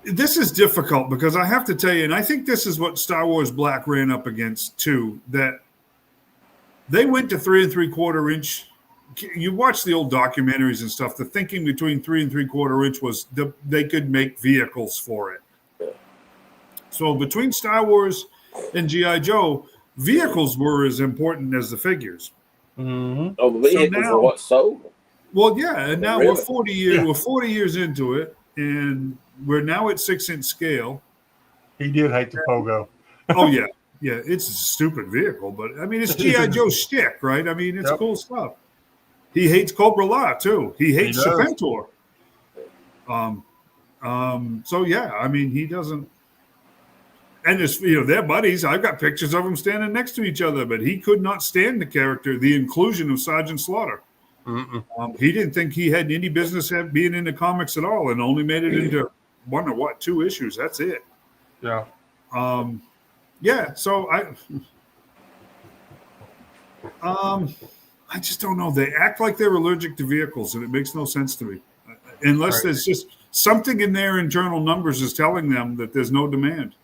this is difficult because I have to tell you, and I think this is what Star Wars Black ran up against too, that they went to 3 3/4 inch. You watch the old documentaries and stuff. The thinking between 3 3/4 inch was they could make vehicles for it. So between Star Wars and G.I. Joe, vehicles were as important as the figures. Mm-hmm. Oh, the vehicles are what sold. Well, yeah, and now Really? we're 40 years. Yeah. We're 40 years into it, and we're now at 6-inch scale. He did hate the Pogo. Oh yeah, yeah. It's a stupid vehicle, but I mean, it's G.I. Joe shtick, right? I mean, it's cool stuff. He hates Cobra La too. He hates Serpentor. So yeah, I mean, he doesn't. And it's, they're buddies. I've got pictures of them standing next to each other, but he could not stand the inclusion of Sergeant Slaughter. He didn't think he had any business being in the comics at all, and only made it into 1 or 2 issues. That's it. Yeah. Yeah. So I just don't know. They act like they're allergic to vehicles, and it makes no sense to me, unless there's just something in their internal numbers is telling them that there's no demand.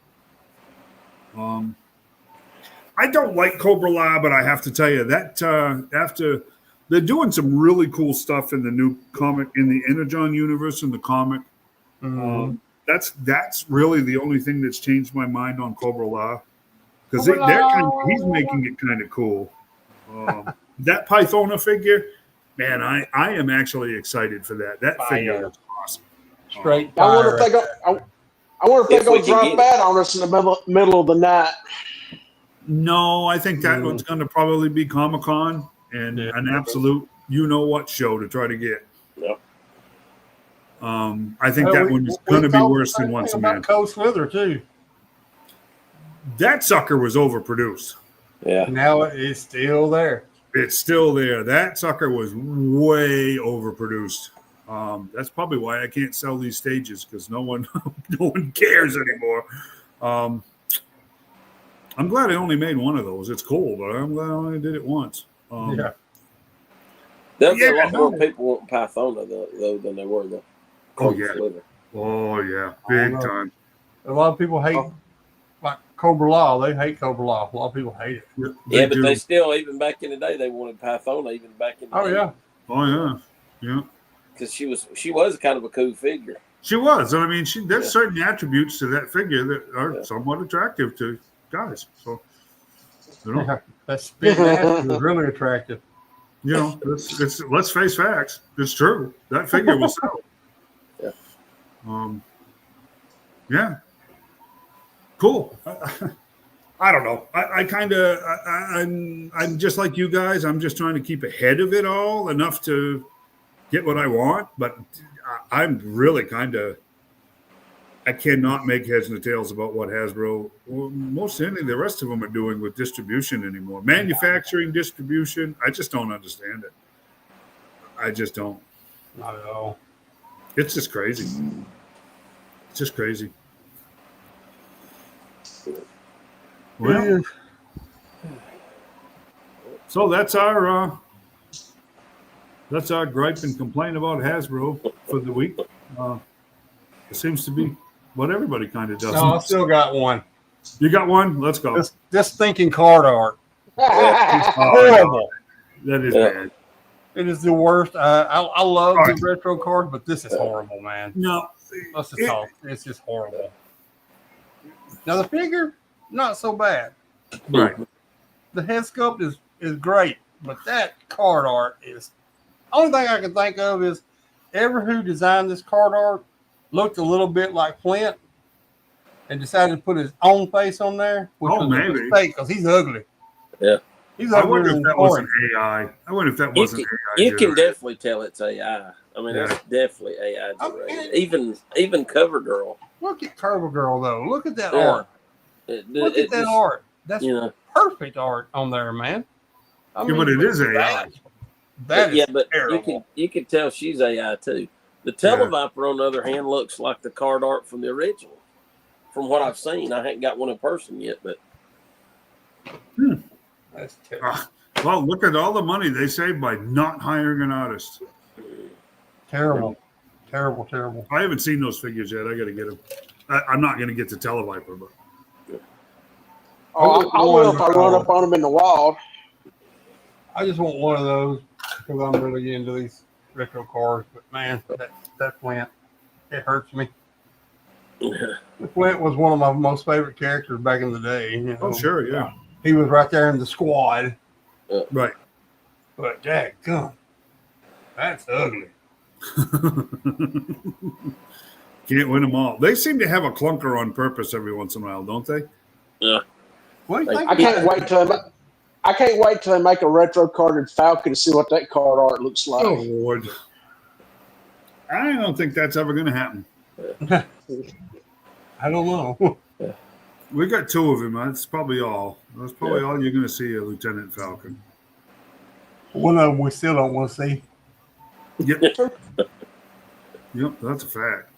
I don't like Cobra La, but I have to tell you that after they're doing some really cool stuff in the new comic, in the Energon universe, in the comic. That's really the only thing that's changed my mind on Cobra La, because he's making it kind of cool. That Pythona figure, man, I am actually excited for that. That figure is awesome. Straight. I wonder if they're going to drop that on us in the middle of the night. No, I think that one's going to probably be Comic-Con and an absolute you-know-what show to try to get. Yep. I think that one's going to be worse than Once a Man. Cold Slither, too. That sucker was overproduced. Yeah. Now it's still there. It's still there. That sucker was way overproduced. That's probably why I can't sell these stages, because no one cares anymore. I'm glad I only made one of those. It's cool, but I'm glad I only did it once. There'll be a lot more people wanting Pythona though than they were the. Oh yeah, big time. A lot of people hate like Cobra Law. They hate Cobra Law. A lot of people hate it. Yeah, but they still, even back in the day, they wanted Pythona. Even back in the day. Yeah. Because she was kind of a cool figure. She was. I mean, there's certain attributes to that figure that are somewhat attractive to guys. So, that spin mask was really attractive. Let's face facts. It's true. That figure will sell. Yeah. Cool. I don't know. I'm just like you guys. I'm just trying to keep ahead of it all enough to get what I want, but I'm really I cannot make heads and tails about what Hasbro, or most any of the rest of them are doing with distribution anymore. Manufacturing, distribution, I just don't understand it. I just don't. Not at all. It's just crazy. It's just crazy. Well, so that's our gripe and complaint about Hasbro for the week. It seems to be what everybody kind of does. No, I still got one. You got one? Let's go. This thinking card art. Horrible. That is bad. It is the worst. I love the retro card, but this is horrible, man. No. Let's just talk. It's just horrible. Now the figure, not so bad. Right. The head sculpt is great, but that card art is. Only thing I can think of is who designed this card art looked a little bit like Flint and decided to put his own face on there, which was a mistake because he's ugly. Yeah. He's I wonder if that was an AI. I wonder if that wasn't AI. You can definitely tell it's AI. I mean, that's definitely AI generated. Even Cover Girl. Look at Cover Girl, though. Look at that art. Look at that art. That's perfect art on there, man. I mean, but it is AI. But terrible. you can tell she's AI too. The Televiper, on the other hand, looks like the card art from the original. From what I've seen, I haven't got one in person yet, but that's terrible. Well, look at all the money they saved by not hiring an artist. Terrible. Terrible. I haven't seen those figures yet. I got to get them. I'm not going to get the Televiper, but I will if I run up on them in the wild. I just want one of those because I'm really into these retro cars. But man, that Flint, it hurts me. Flint was one of my most favorite characters back in the day. Oh, sure, yeah. He was right there in the squad. Right. But dadgum, that's ugly. Can't win them all. They seem to have a clunker on purpose every once in a while, don't they? Yeah. I can't wait till they make a retro carded Falcon to see what that card art looks like. Oh Lord. I don't think that's ever going to happen. I don't know. We got two of them. That's probably all. That's probably all you're going to see, a Lieutenant Falcon. One of them we still don't want to see. Yep. Yep, that's a fact.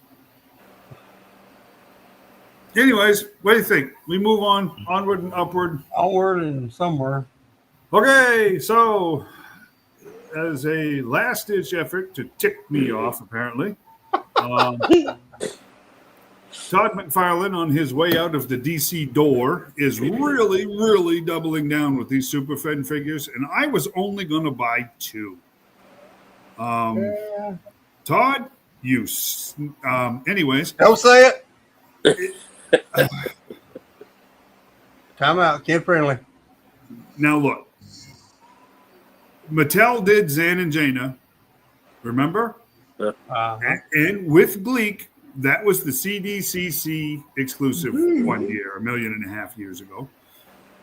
Anyways, what do you think? We move on, onward and upward. Onward and somewhere. Okay, so as a last-ditch effort to tick me off, apparently, Todd McFarlane, on his way out of the DC door, is really, really doubling down with these Super Fed figures, and I was only going to buy two. Todd, anyways. Don't say it. Time out, kid friendly. Now look, Mattel did Zan and Jaina, remember? And with Gleek, that was the CDCC exclusive 1 year, 1.5 million years ago.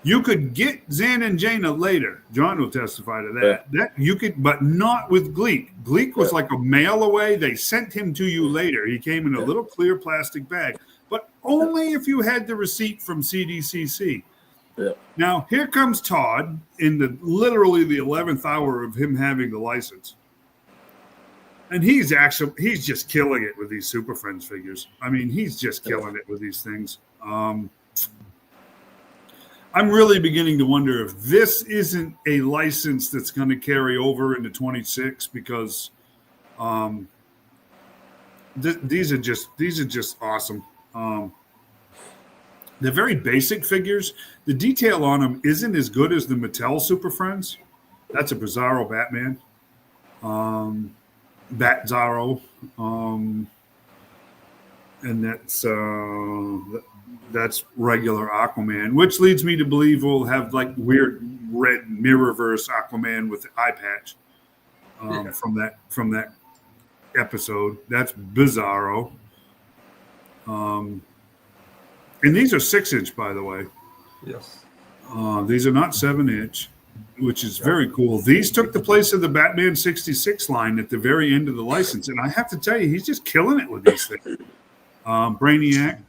You could get Zan and Jaina later. John will testify to that. That you could, but not with Gleek. Gleek was like a mail away. They sent him to you later. He came in a little clear plastic bag, but only if you had the receipt from CDCC. Yeah. Now here comes Todd in literally the 11th hour of him having the license, and he's just killing it with these Super Friends figures. I mean, he's just killing it with these things. I'm really beginning to wonder if this isn't a license that's going to carry over into 26 because these are just awesome. They're very basic figures. The detail on them isn't as good as the Mattel Super Friends. That's a Bizarro Batman, Bat Zorro, and that's regular Aquaman, which leads me to believe we'll have like weird red Mirrorverse Aquaman with the eye patch from that episode. That's Bizarro. And these are 6-inch, by the way. Yes. These are not 7-inch, which is very cool. These took the place of the Batman 66 line at the very end of the license. And I have to tell you, he's just killing it with these things. Brainiac.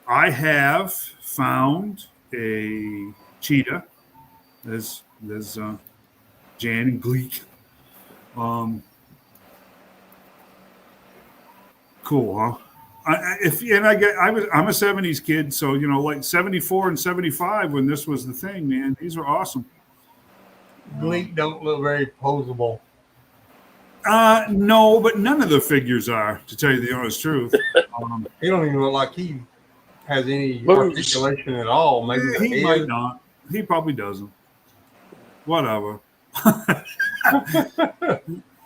I have found a cheetah. There's Jan and Gleek. Cool, huh? I'm a 70s kid, so like 74 and 75 when this was the thing, man. These were awesome. Gleek don't look very posable. No, but none of the figures are, to tell you the honest truth. He don't even look like he has any articulation at all. Maybe he might not. He probably doesn't. Whatever.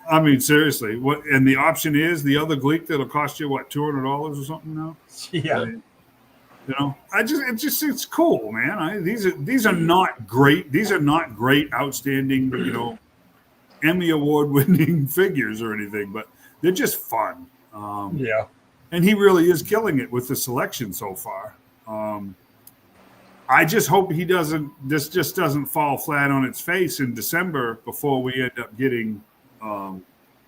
I mean, seriously. What? And the option is the other Gleek that'll cost you what, $200 or something now? Yeah. It's cool, man. These are not great. These are not great, outstanding, Emmy Award winning figures or anything, but they're just fun. Yeah. And he really is killing it with the selection so far. I just hope this just doesn't fall flat on its face in December before we end up getting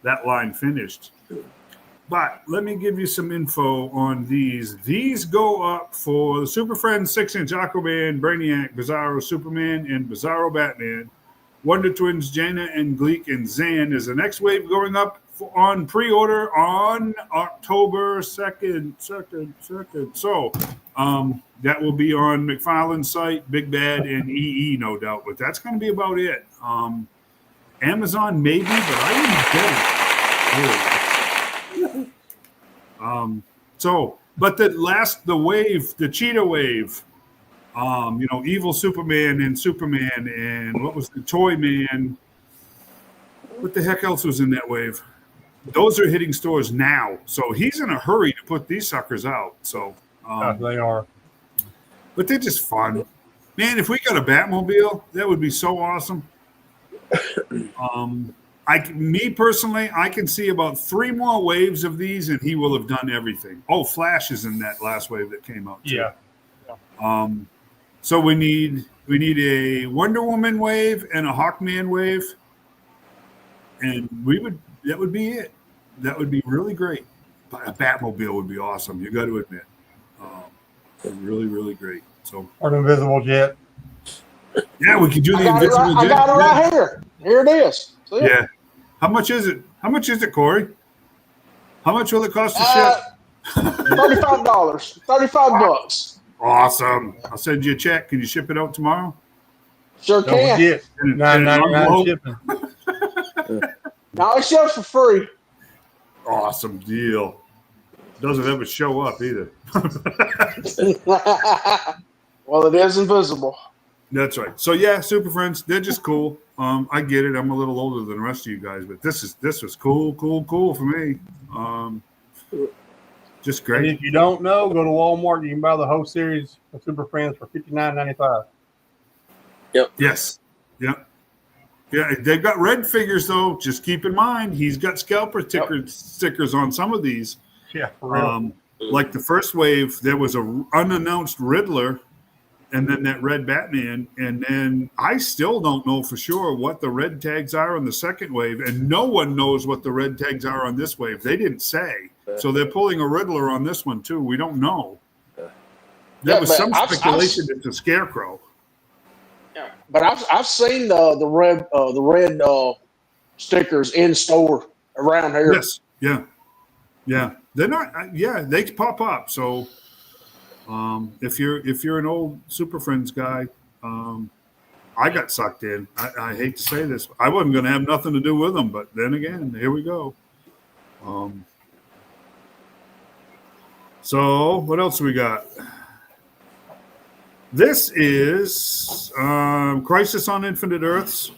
that line finished. But let me give you some info on these. These go up for the Super Friends 6-inch Aquaman, Brainiac, Bizarro Superman, and Bizarro Batman. Wonder Twins, Jaina and Gleek and Zan is the next wave going up on pre-order on October 2nd. So that will be on McFarlane's site, Big Bad, and EE, no doubt. But that's going to be about it. Amazon maybe, but I wouldn't get it. The wave, the Cheetah wave, Evil Superman and Superman, and what was the Toy Man? What the heck else was in that wave? Those are hitting stores now, so he's in a hurry to put these suckers out. So they are, but they're just fun, man. If we got a Batmobile, that would be so awesome. Me personally, I can see about 3 more waves of these, and he will have done everything. Oh, Flash is in that last wave that came out too. Yeah. So we need a Wonder Woman wave and a Hawkman wave, and that would be it. That would be really great. But a Batmobile would be awesome. You got to admit, really, really great. So or an invisible jet. Yeah, we could do the invisible jet. I got it right here. Here it is. See? Yeah. How much is it? How much is it, Corey? How much will it cost to ship? $35. $35. Awesome. I'll send you a check. Can you ship it out tomorrow? Sure can. $9.99 shipping. No, it's shipped for free. Awesome deal. Doesn't ever show up either. Well, it is invisible. That's right. So yeah, Super Friends, they're just cool. I get it. I'm a little older than the rest of you guys, but this was cool for me. Just great. And if you don't know, go to Walmart. You can buy the whole series of Super Friends for $59.95. Yep. Yes. Yep. Yeah, they've got red figures though. Just keep in mind, he's got scalper stickers on some of these. Yeah, for real. Like the first wave, there was a unannounced Riddler, and then that red Batman, and then I still don't know for sure what the red tags are on the second wave, and no one knows what the red tags are on this wave. They didn't say, so they're pulling a Riddler on this one too. We don't know. There was some speculation it's a Scarecrow. Yeah, but I've seen the red stickers in store around here. Yes, yeah. They're not. Yeah, they pop up. So If you're an old Super Friends guy, I got sucked in. I hate to say this, I wasn't going to have nothing to do with them, but then again, here we go. So what else we got? This is Crisis on Infinite Earths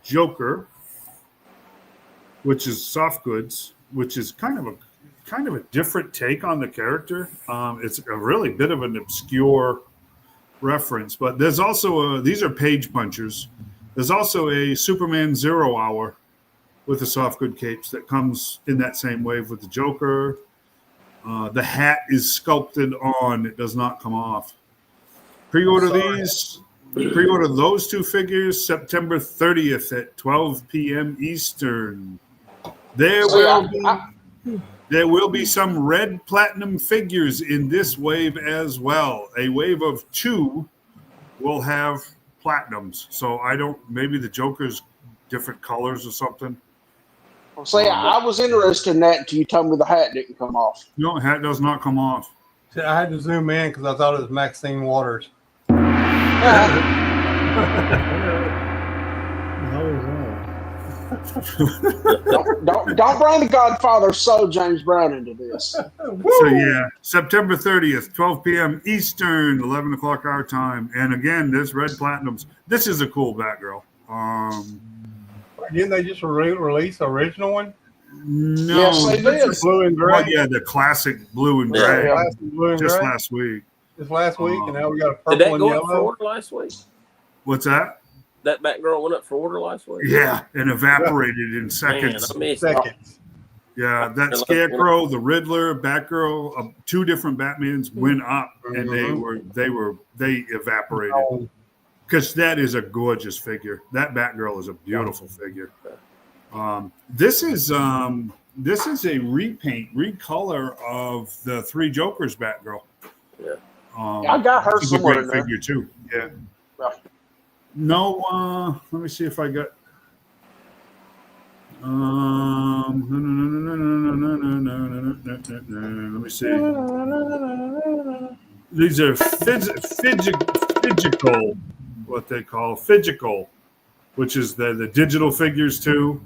Joker, which is soft goods, which is kind of a different take on the character. It's a really bit of an obscure reference, but there's also these are page punchers. There's also a Superman 0 Hour with the soft good capes that comes in that same wave with the Joker. The hat is sculpted on; it does not come off. Pre-order those two figures September 30th at 12 p.m. Eastern. There will be some red platinum figures in this wave as well. A wave of 2 will have platinums. So maybe the Joker's different colors or something. See, I was interested in that until you told me the hat didn't come off. No, hat does not come off. See, I had to zoom in because I thought it was Maxine Waters. Don't bring the Godfather Soul James Brown into this. So yeah, September 30th, 12 p.m. Eastern, 11 o'clock our time. And again, this red platinums. This is a cool Batgirl. Didn't they just release the original one? No, yes, they did. Blue and gray. Well, yeah, the classic blue and gray. Yeah. Classic blue and Just gray. last week. Just last week, and now we got a Did purple that and go up for yellow. order last week? What's that? That Batgirl went up for order last week? Yeah, and evaporated in seconds. Man, I missed it. Seconds. Yeah, that Scarecrow, the Riddler, Batgirl, 2 different Batmans went up, and they evaporated. Because that is a gorgeous figure. That Batgirl is a beautiful figure. This is a recolor of the 3 Jokers Batgirl. Yeah. I got her It's a somewhere great in there. figure too. Yeah. Yeah. No, let me see if I got. Let me see. These are physical, what they call physical, which is the digital figures too.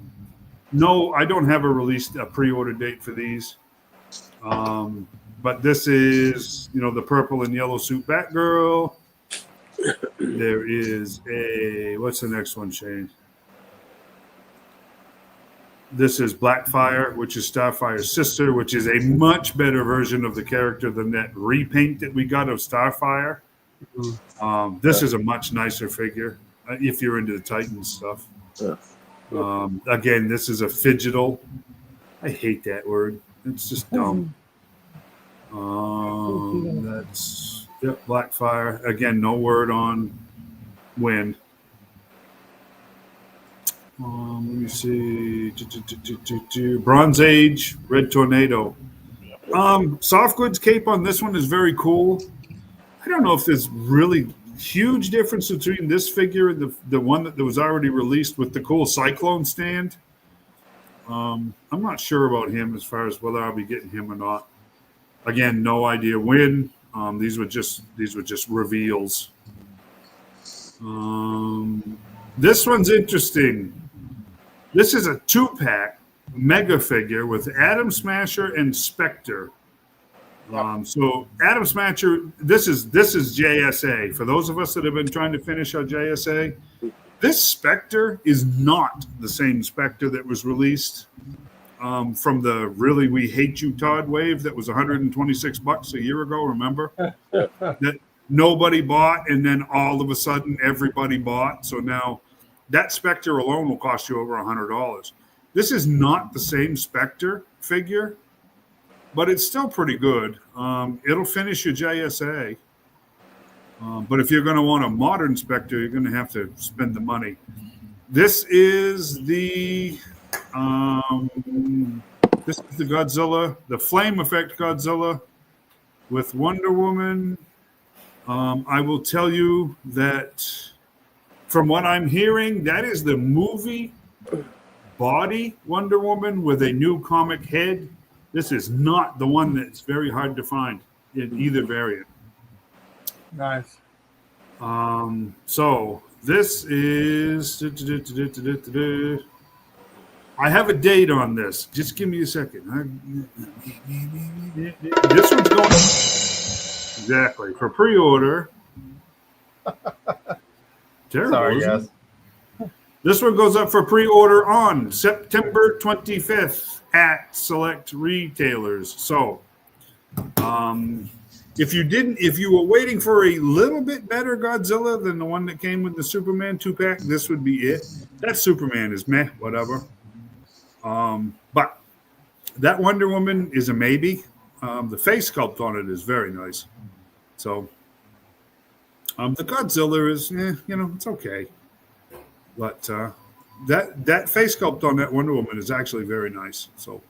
No, I don't have a pre-order date for these. But this is, the purple and yellow suit Batgirl. There is what's the next one, Shane? This is Blackfire, which is Starfire's sister, which is a much better version of the character than that repaint that we got of Starfire. This is a much nicer figure if you're into the Titans stuff. Again, this is a fidgetal. I hate that word. It's just dumb. That's Blackfire. Again, no word on when. Let me see. Bronze Age, Red Tornado. Soft goods cape on this one is very cool. I don't know if there's really huge difference between this figure and the one that was already released with the cool Cyclone stand. I'm not sure about him as far as whether I'll be getting him or not. Again, no idea when. These were just reveals. This one's interesting. This is a 2-pack mega figure with Atom Smasher and Spectre. So Atom Smasher, this is JSA. For those of us that have been trying to finish our JSA, this Spectre is not the same Spectre that was released from the Really We Hate You Todd wave that was $126 a year ago, remember? That nobody bought, and then all of a sudden everybody bought. So now that Spectre alone will cost you over $100. This is not the same Spectre figure, but it's still pretty good. It'll finish your JSA. But if you're going to want a modern Spectre, you're going to have to spend the money. This is the Godzilla, the Flame Effect Godzilla with Wonder Woman. I will tell you that from what I'm hearing, that is the movie body Wonder Woman with a new comic head. This is not the one that's very hard to find in either variant. Nice. So this is. I have a date on this. Just give me a second. This one's going exactly for pre-order. Terrible. Sorry, isn't guys. it? This one goes up for pre-order on September 25th at select retailers. So, if you were waiting for a little bit better Godzilla than the one that came with the Superman 2-pack, this would be it. That Superman is meh, whatever. But that Wonder Woman is a maybe. The face sculpt on it is very nice. So, the Godzilla is, it's okay. But that face sculpt on that Wonder Woman is actually very nice. So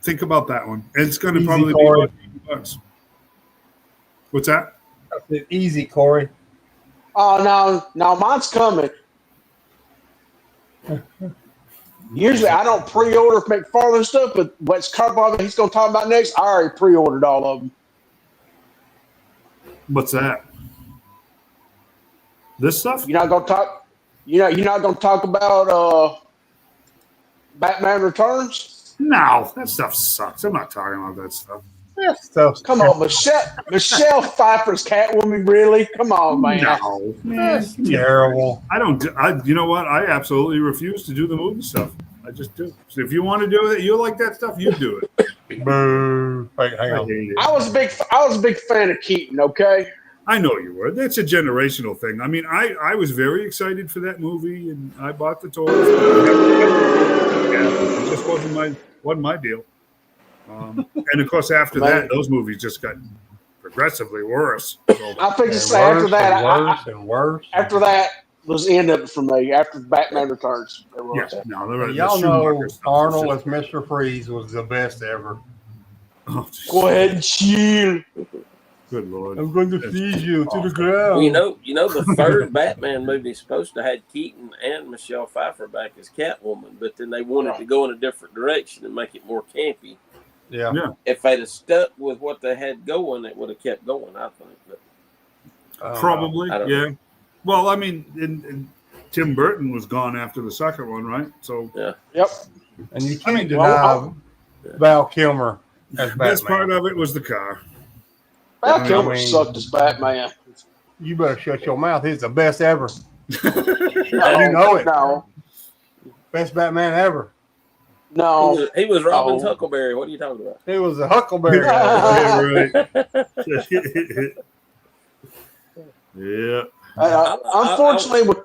think about that one. And it's going to probably be about $80. What's that? I said easy, Corey. Oh, no, mine's coming. Usually I don't pre-order McFarlane stuff, but what's Carbon he's going to talk about next, I already pre-ordered all of them. What's that? This stuff? You're not going to talk. You're not going to talk about Batman Returns. No, that stuff sucks. I'm not talking about that stuff. Yeah, stuff. Come on, Michelle Pfeiffer's Catwoman. Really? Come on, man. No, man, That's terrible. I don't. You know what? I absolutely refuse to do the movie stuff. I just do. So if you want to do it, you like that stuff, you do it. Boo. Wait, hang I on. hate it. I was a big fan of Keaton. Okay. I know you were. That's a generational thing. I mean, I was very excited for that movie, and I bought the toys. It just wasn't my deal. And of course, after that, those movies just got progressively worse. So, I think it's after that. Worse and worse. After that was the end of it for me. After Batman Returns. yeah, no, Y'all know Schumacher stuff was Arnold just- as Mr. Freeze was the best ever. Oh, Go ahead and chill. good Lord. I'm going to feed you to the ground. Well, the third Batman movie is supposed to have Keaton and Michelle Pfeiffer back as Catwoman, but then they wanted to go in a different direction and make it more campy. Yeah. If they'd have stuck with what they had going, it would have kept going, I think. But Probably, I don't yeah. know. Well, I mean, and Tim Burton was gone after the second one, right? So Yep. And you can't well, deny Val Kilmer as the best part Batman. of it was the car. Val Kilmer I mean- sucked as Batman. You better shut your mouth. He's the best ever. No, You know it. No. Best Batman ever. No. He was Robin's No. Huckleberry. What are you talking about? He was a Huckleberry. Yeah, right. Yeah. Unfortunately, with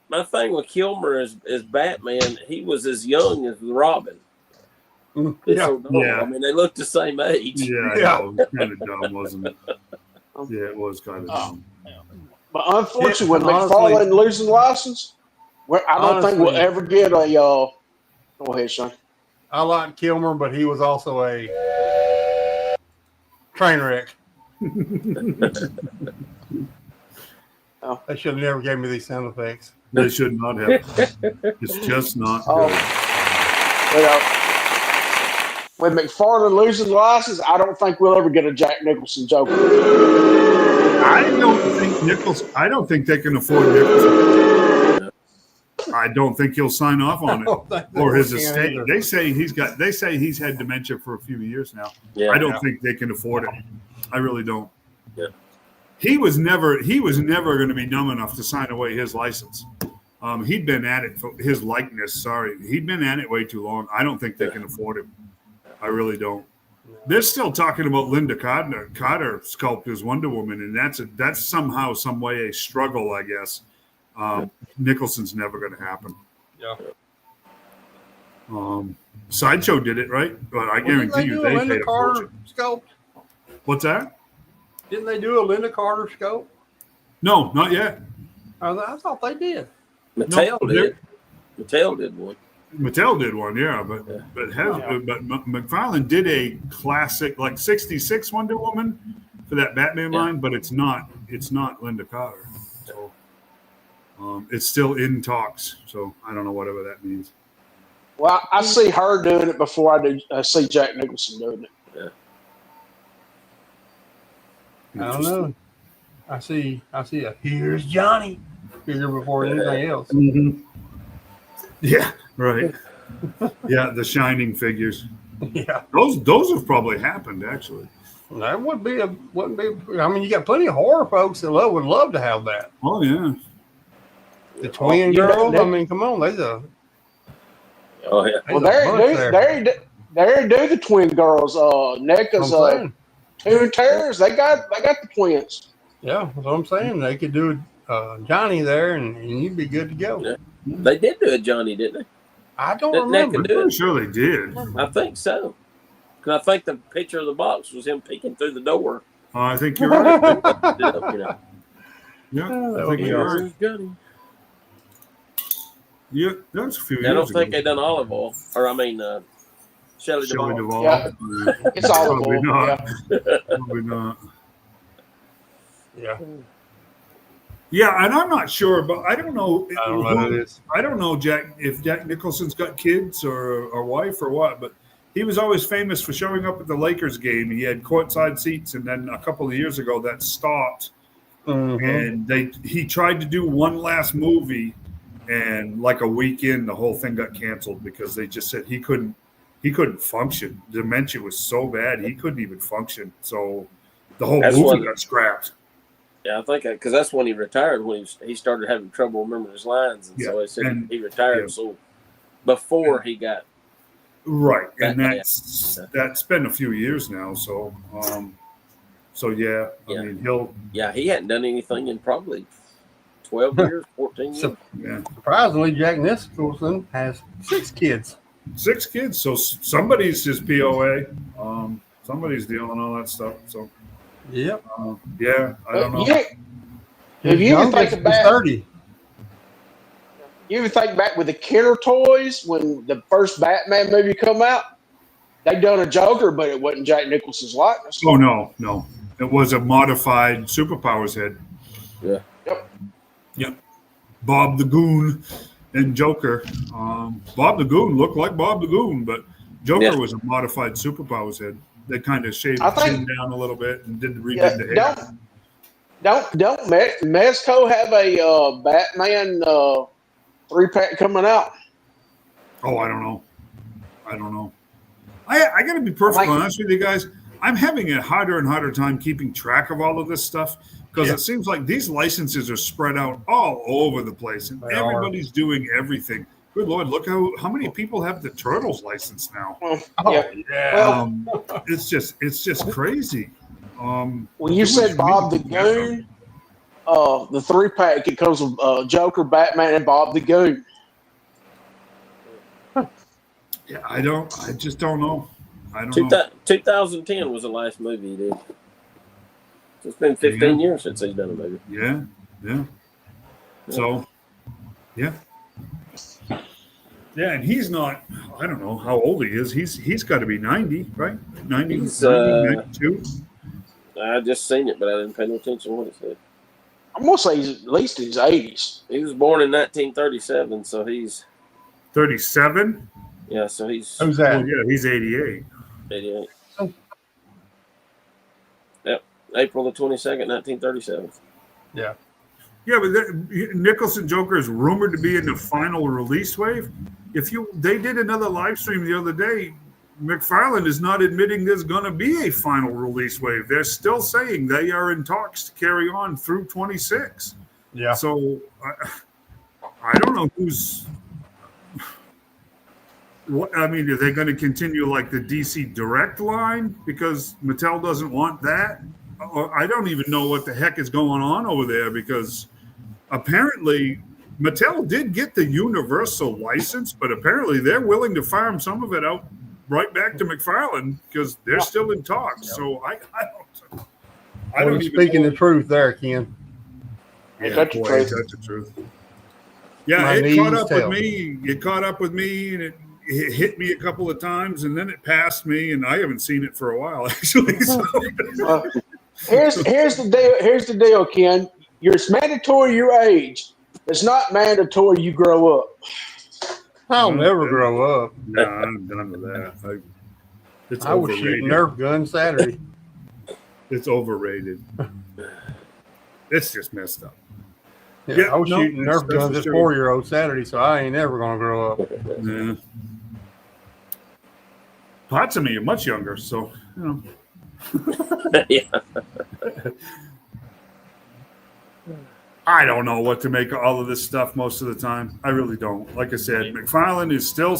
My thing with Kilmer is Batman. He was as young as Robin. It's Yeah. so dumb. Yeah. I mean, they look the same age. Yeah, Yeah. I know. It was kind of dumb, wasn't it? Yeah, it was kind of dumb. But unfortunately, with honestly- McFarlane losing license, I don't think we'll Honestly- ever get a. Go ahead, Sean. I like Kilmer, but he was also a train wreck. Oh. They should have never gave me these sound effects. They should not have. It's just not Oh. good. With McFarlane losing license, I don't think we'll ever get a Jack Nicholson Joker. I don't think they can afford Nicholson. I don't think he'll sign off on it or his estate. They say he's had dementia for a few years now. Yeah. I don't think they can afford it. I really don't. Yeah. He was never going to be dumb enough to sign away his license. He'd been at it for his likeness. Sorry, he'd been at it way too long. I don't think they can afford him. I really don't. They're still talking about Linda Carter sculpt as Wonder Woman, and that's somehow, some way a struggle, I guess. Nicholson's never going to happen. Yeah. Sideshow did it, right? But I guarantee you they Linda paid a Carter fortune. scope? What's that? Didn't they do a Linda Carter scope? No, not yet. I thought they did. Mattel No, did. Mattel did one. Mattel did one, yeah, but McFarlane did a classic, like '66 Wonder Woman for that Batman line, but it's not Linda Carter. So it's still in talks. So I don't know whatever that means. Well, I see her doing it before I see Jack Nicholson doing it. I don't know. I see a here's Johnny figure before anything else. Mm-hmm. Yeah, right. Yeah, the Shining figures. Yeah, Those have probably happened actually. that wouldn't be. I mean, you got plenty of horror folks that would love to have that. Oh yeah. The twin girls. I mean, come on, there's a. Oh yeah. Well, there do the twin girls. NECA's Toon Terrors. They got the twins. Yeah, that's what I'm saying. They could do Johnny there, and you'd be good to go. Yeah. They did do a Johnny, didn't they? I don't Didn't remember. NECA do I'm it? sure they did. I think so. Because I think the picture of the box was him peeking through the door. I think you're right. You know. Yeah, That I would think be you're awesome. right. Johnny. Yeah, that's a few I years don't think ago. they done olive oil, or I mean, Shelley Shelley Duvall. Duvall. Yeah. It's all Probably not. Yeah. Probably not. Yeah, Yeah, and I'm not sure, but I don't know. I don't know who it is. I don't know if Jack Nicholson's got kids or wife or what, but he was always famous for showing up at the Lakers game. He had courtside seats, and then a couple of years ago that stopped. Mm-hmm. And he tried to do one last movie, and like a week in, the whole thing got canceled because they just said he couldn't function. Dementia was so bad he couldn't even function. So the whole movie got scrapped. Yeah, I think because that's when he retired. When he started having trouble remembering his lines, and so they said he retired. So before he got right, and that's been a few years now. So yeah, I mean he hadn't done anything in probably 12 years, 14 years. Yeah. Surprisingly, Jack Nicholson has 6 kids. 6 kids. So somebody's his POA. Somebody's dealing all that stuff. So yep. Yeah, I don't know. If you even think about 30. You even think back with the Kenner toys when the first Batman movie come out, they done a Joker, but it wasn't Jack Nicholson's likeness. Oh no. It was a modified Superpowers head. Yeah. Yep. Bob the Goon and Joker. Bob the Goon looked like Bob the Goon, but Joker was a modified Superpowers head. They kind of shaved the chin down a little bit and did the hair. Don't Mezco have a Batman 3-pack coming out? Oh, I don't know. I got to be perfectly honest with you guys. I'm having a harder and harder time keeping track of all of this stuff because it seems like these licenses are spread out all over the place and everybody's doing everything. Good Lord, look how many people have the Turtles license now. It's just crazy. When you said Bob the Goon, the 3-pack, it comes with Joker, Batman, and Bob the Goon. Yeah, I just don't know. I don't know. 2010 was the last movie he did. It's been 15 years since he's done a movie. Yeah. So, yeah. Yeah, and he's not, I don't know how old he is. He's got to be 90, right? 90, 92? I just seen it, but I didn't pay no attention to what it said. I'm going to say he's at least in his 80s. He was born in 1937, so he's... 37? Yeah, so he's... Who's that? Oh, yeah, he's 88. 88. Yep, April the 22nd, 1937. Yeah, but Nicholson Joker is rumored to be in the final release wave. They did another live stream the other day. McFarlane is not admitting there's going to be a final release wave. They're still saying they are in talks to carry on through 26. Yeah. So I don't know who's. I mean, are they going to continue like the DC Direct line because Mattel doesn't want that? Or I don't even know what the heck is going on over there because apparently Mattel did get the Universal license, but apparently they're willing to farm some of it out right back to McFarlane because they're still in talks. So I don't even speaking the truth there, Ken. Yeah, that's the truth. Yeah, it caught up with me. It caught up with me, and it hit me a couple of times, and then it passed me, and I haven't seen it for a while actually. So. Here's the deal. Here's the deal, Ken. It's mandatory your age. It's not mandatory you grow up. I'll never grow up. No, I'm done with that. I was shooting Nerf guns Saturday. It's overrated. It's just messed up. Yeah, I was shooting Nerf guns at 4-year-old Saturday, so I ain't never gonna grow up. Yeah. Lots of me are much younger, so you know. Yeah. I don't know what to make of all of this stuff most of the time. I really don't. Like I said, McFarlane is still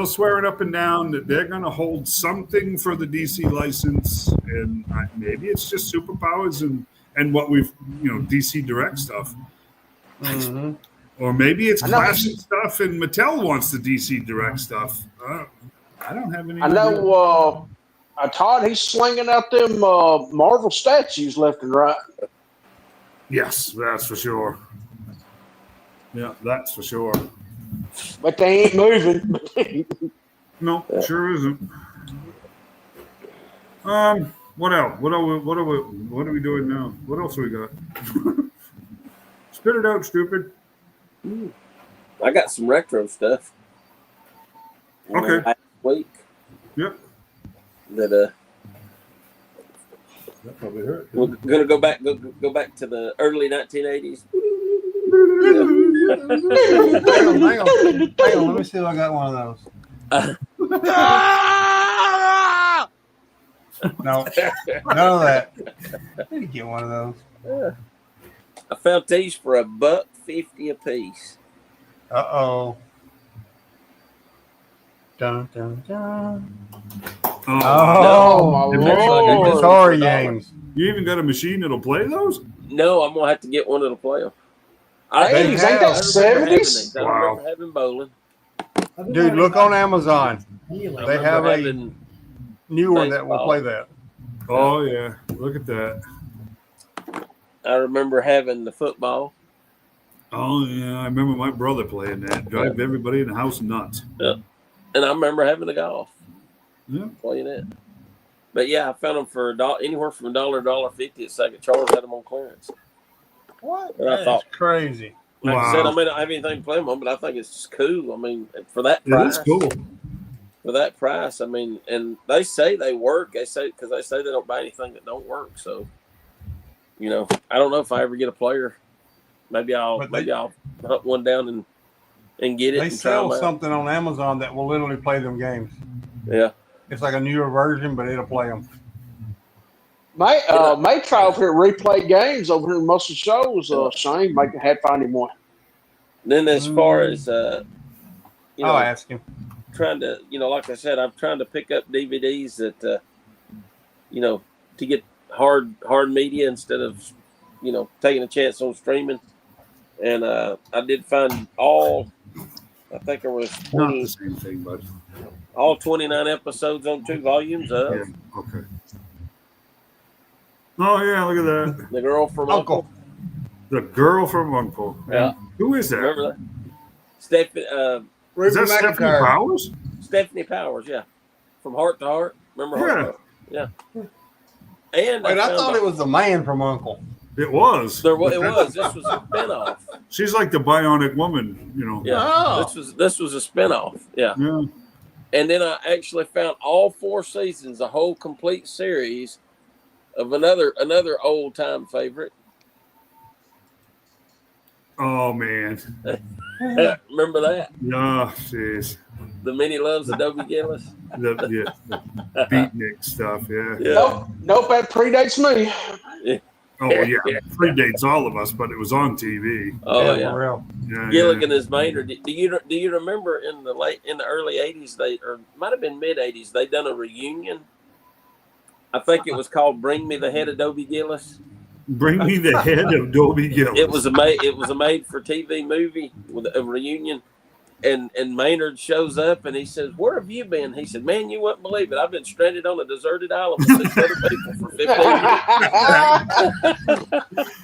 swearing up and down that they're going to hold something for the DC license, and maybe it's just superpowers and what we've DC Direct stuff, or maybe it's classic stuff and Mattel wants the DC Direct stuff. I don't have any. I know. Todd, he's slinging out them Marvel statues left and right. Yes, that's for sure. Yeah, that's for sure. But they ain't moving. No, sure isn't. What else? What are we doing now? What else we got? Spit it out, stupid. I got some retro stuff. Okay. Last week. Yep. That That probably hurt. we're gonna go back to the early 1980s. Hang on. Let me see if I got one of those. No, none of that. I need to get one of those. I found these for $1.50 a piece. Uh-oh. Dun, dun, dun. Oh, my Lord. It's Atari games. You even got a machine that'll play those? No, I'm gonna have to get one that'll play them. Hey, ain't that 70s? I remember having bowling. Dude, look on Amazon. They have a having new one that will play that. Oh yeah, look at that. I remember having the football. Oh yeah, I remember my brother playing that. Drive everybody in the house nuts. Yeah. And I remember having the golf. Yeah. Playing it. But yeah, I found them for anywhere from $1 to $1.50 at Second Charles. Had them on clearance. What? And I thought, crazy. like I said, I may not have anything to play them on, but I think it's cool. I mean, for that It price, is cool. for that price, I mean, and they say they work. They say because they say they don't buy anything that don't work. So, I don't know if I ever get a player. Maybe I'll hunt one down and get it. They and try them sell out. something on Amazon that will literally play them games. Yeah. It's like a newer version, but it'll play them. May try over here at Replay Games over here in Muscle Shoals. Shane, had find him one. Then as far as I'll ask him. trying to, like I said, I'm trying to pick up DVDs that, to get hard media instead of, taking a chance on streaming. And I did find I think there was Not the same thing, but all 29 episodes on 2 volumes of yeah. Okay. Oh yeah, look at that. The Girl from Uncle. The girl from Uncle. Yeah. Who is that? Remember that? Stephanie, Is that Stephanie Powers? Stephanie Powers, yeah. From Heart to Heart. Remember Heart to Heart? Yeah. And Wait, I thought it was the man from Uncle. It was. It was. This was a spinoff. She's like the bionic woman, Yeah. Oh. This was a spinoff. Yeah. Yeah. And then I actually found all 4 seasons, a whole complete series of another old time favorite. Oh man. Remember that? Oh, jeez. The Many Loves of Dobie Gillis. The beatnik stuff. Yeah. Nope, that predates me. Oh yeah. Predates all of us, but it was on TV. Oh yeah. For real. Yeah. Gilligan is Maynard. Do you remember in the early 80s or might have been mid 80s they done a reunion? I think it was called "Bring Me the Head of Dobie Gillis." Bring me the head of Dobie Gillis. It was a made for TV movie with a reunion, and Maynard shows up and he says, "Where have you been?" He said, "Man, you wouldn't believe it. I've been stranded on a deserted island with 6 other people for 15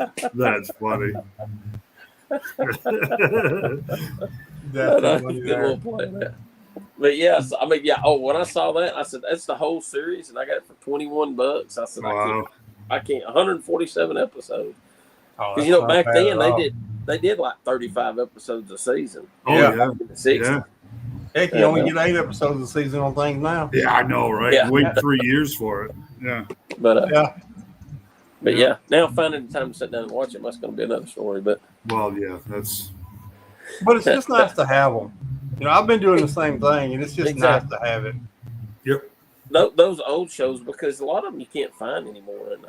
years." That's funny. But yes, I mean, yeah. Oh, when I saw that, I said, "That's the whole series," and I got it for $21. I said, Wow. I can't. 147 episodes. Oh, Because back then they did like 35 episodes a season. Oh Yeah. yeah. In the 60s. Yeah. Heck, you only get 8 episodes a season on things now. Yeah, I know, right? Yeah. Wait 3 years for it. Yeah. But Yeah. But yeah, now finding the time to sit down and watch it must going to be another story. But Well, yeah, that's. But it's just nice to have them. I've been doing the same thing, and it's just Exactly. nice to have it. Yep. Those old shows, because a lot of them you can't find anymore. And,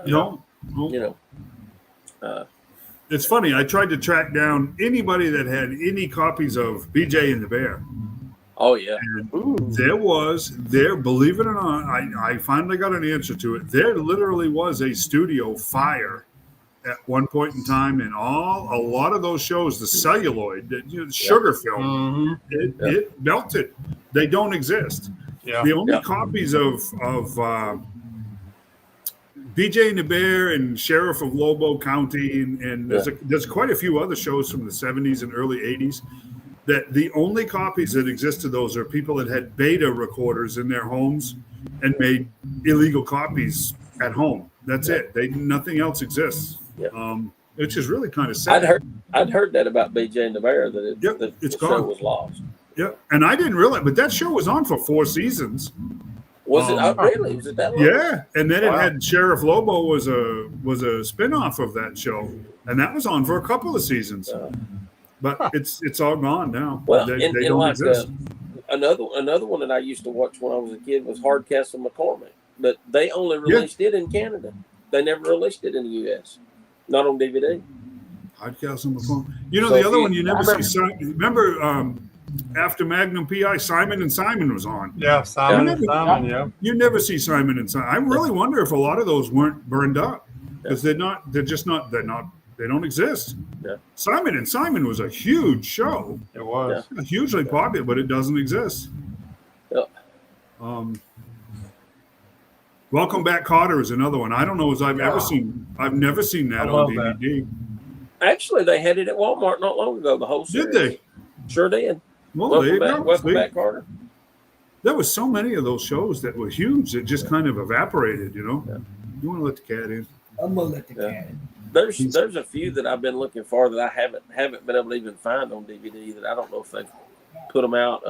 It's funny. I tried to track down anybody that had any copies of BJ and the Bear. Oh yeah. And there, believe it or not, I finally got an answer to it. There literally was a studio fire at one point in time, and a lot of those shows, the celluloid, the sugar film, it melted. They don't exist. Yeah. The only copies of BJ and the Bear and Sheriff of Lobo County, and there's quite a few other shows from the 70s and early 80s. That the only copies that exist of those are people that had beta recorders in their homes and made illegal copies at home. That's it. Nothing else exists. Which is really kind of sad. I'd heard that about BJ and the Bear, that the show was lost. Yeah, and I didn't realize, but that show was on for 4 seasons. Was it? Oh, really? Was it that long? Yeah, and then it had Sheriff Lobo was a spinoff of that show, and that was on for a couple of seasons. But it's all gone now. Well, they don't exist. Another one that I used to watch when I was a kid was Hardcastle McCormick, but they only released it in Canada. They never released it in the U.S. Not on DVD. Hardcastle McCormick. The other one you never see. Remember, after Magnum P.I., Simon and Simon was on. Yeah, Simon and Simon. Yeah. You never see Simon and Simon. I really wonder if a lot of those weren't burned up because they don't exist. Yeah. Simon and Simon was a huge show. It was hugely popular, but it doesn't exist. Yeah. Welcome Back, Kotter is another one. I don't know as I've ever seen. I've never seen that on DVD. Actually, they had it at Walmart not long ago. The whole series. Did they? Sure did. Well, there you go. Welcome Back, Carter. There was so many of those shows that were huge that just kind of evaporated. You want to let the cat in? I'm gonna let the cat in. There's a few that I've been looking for that I haven't been able to even find on DVD that I don't know if they put them out.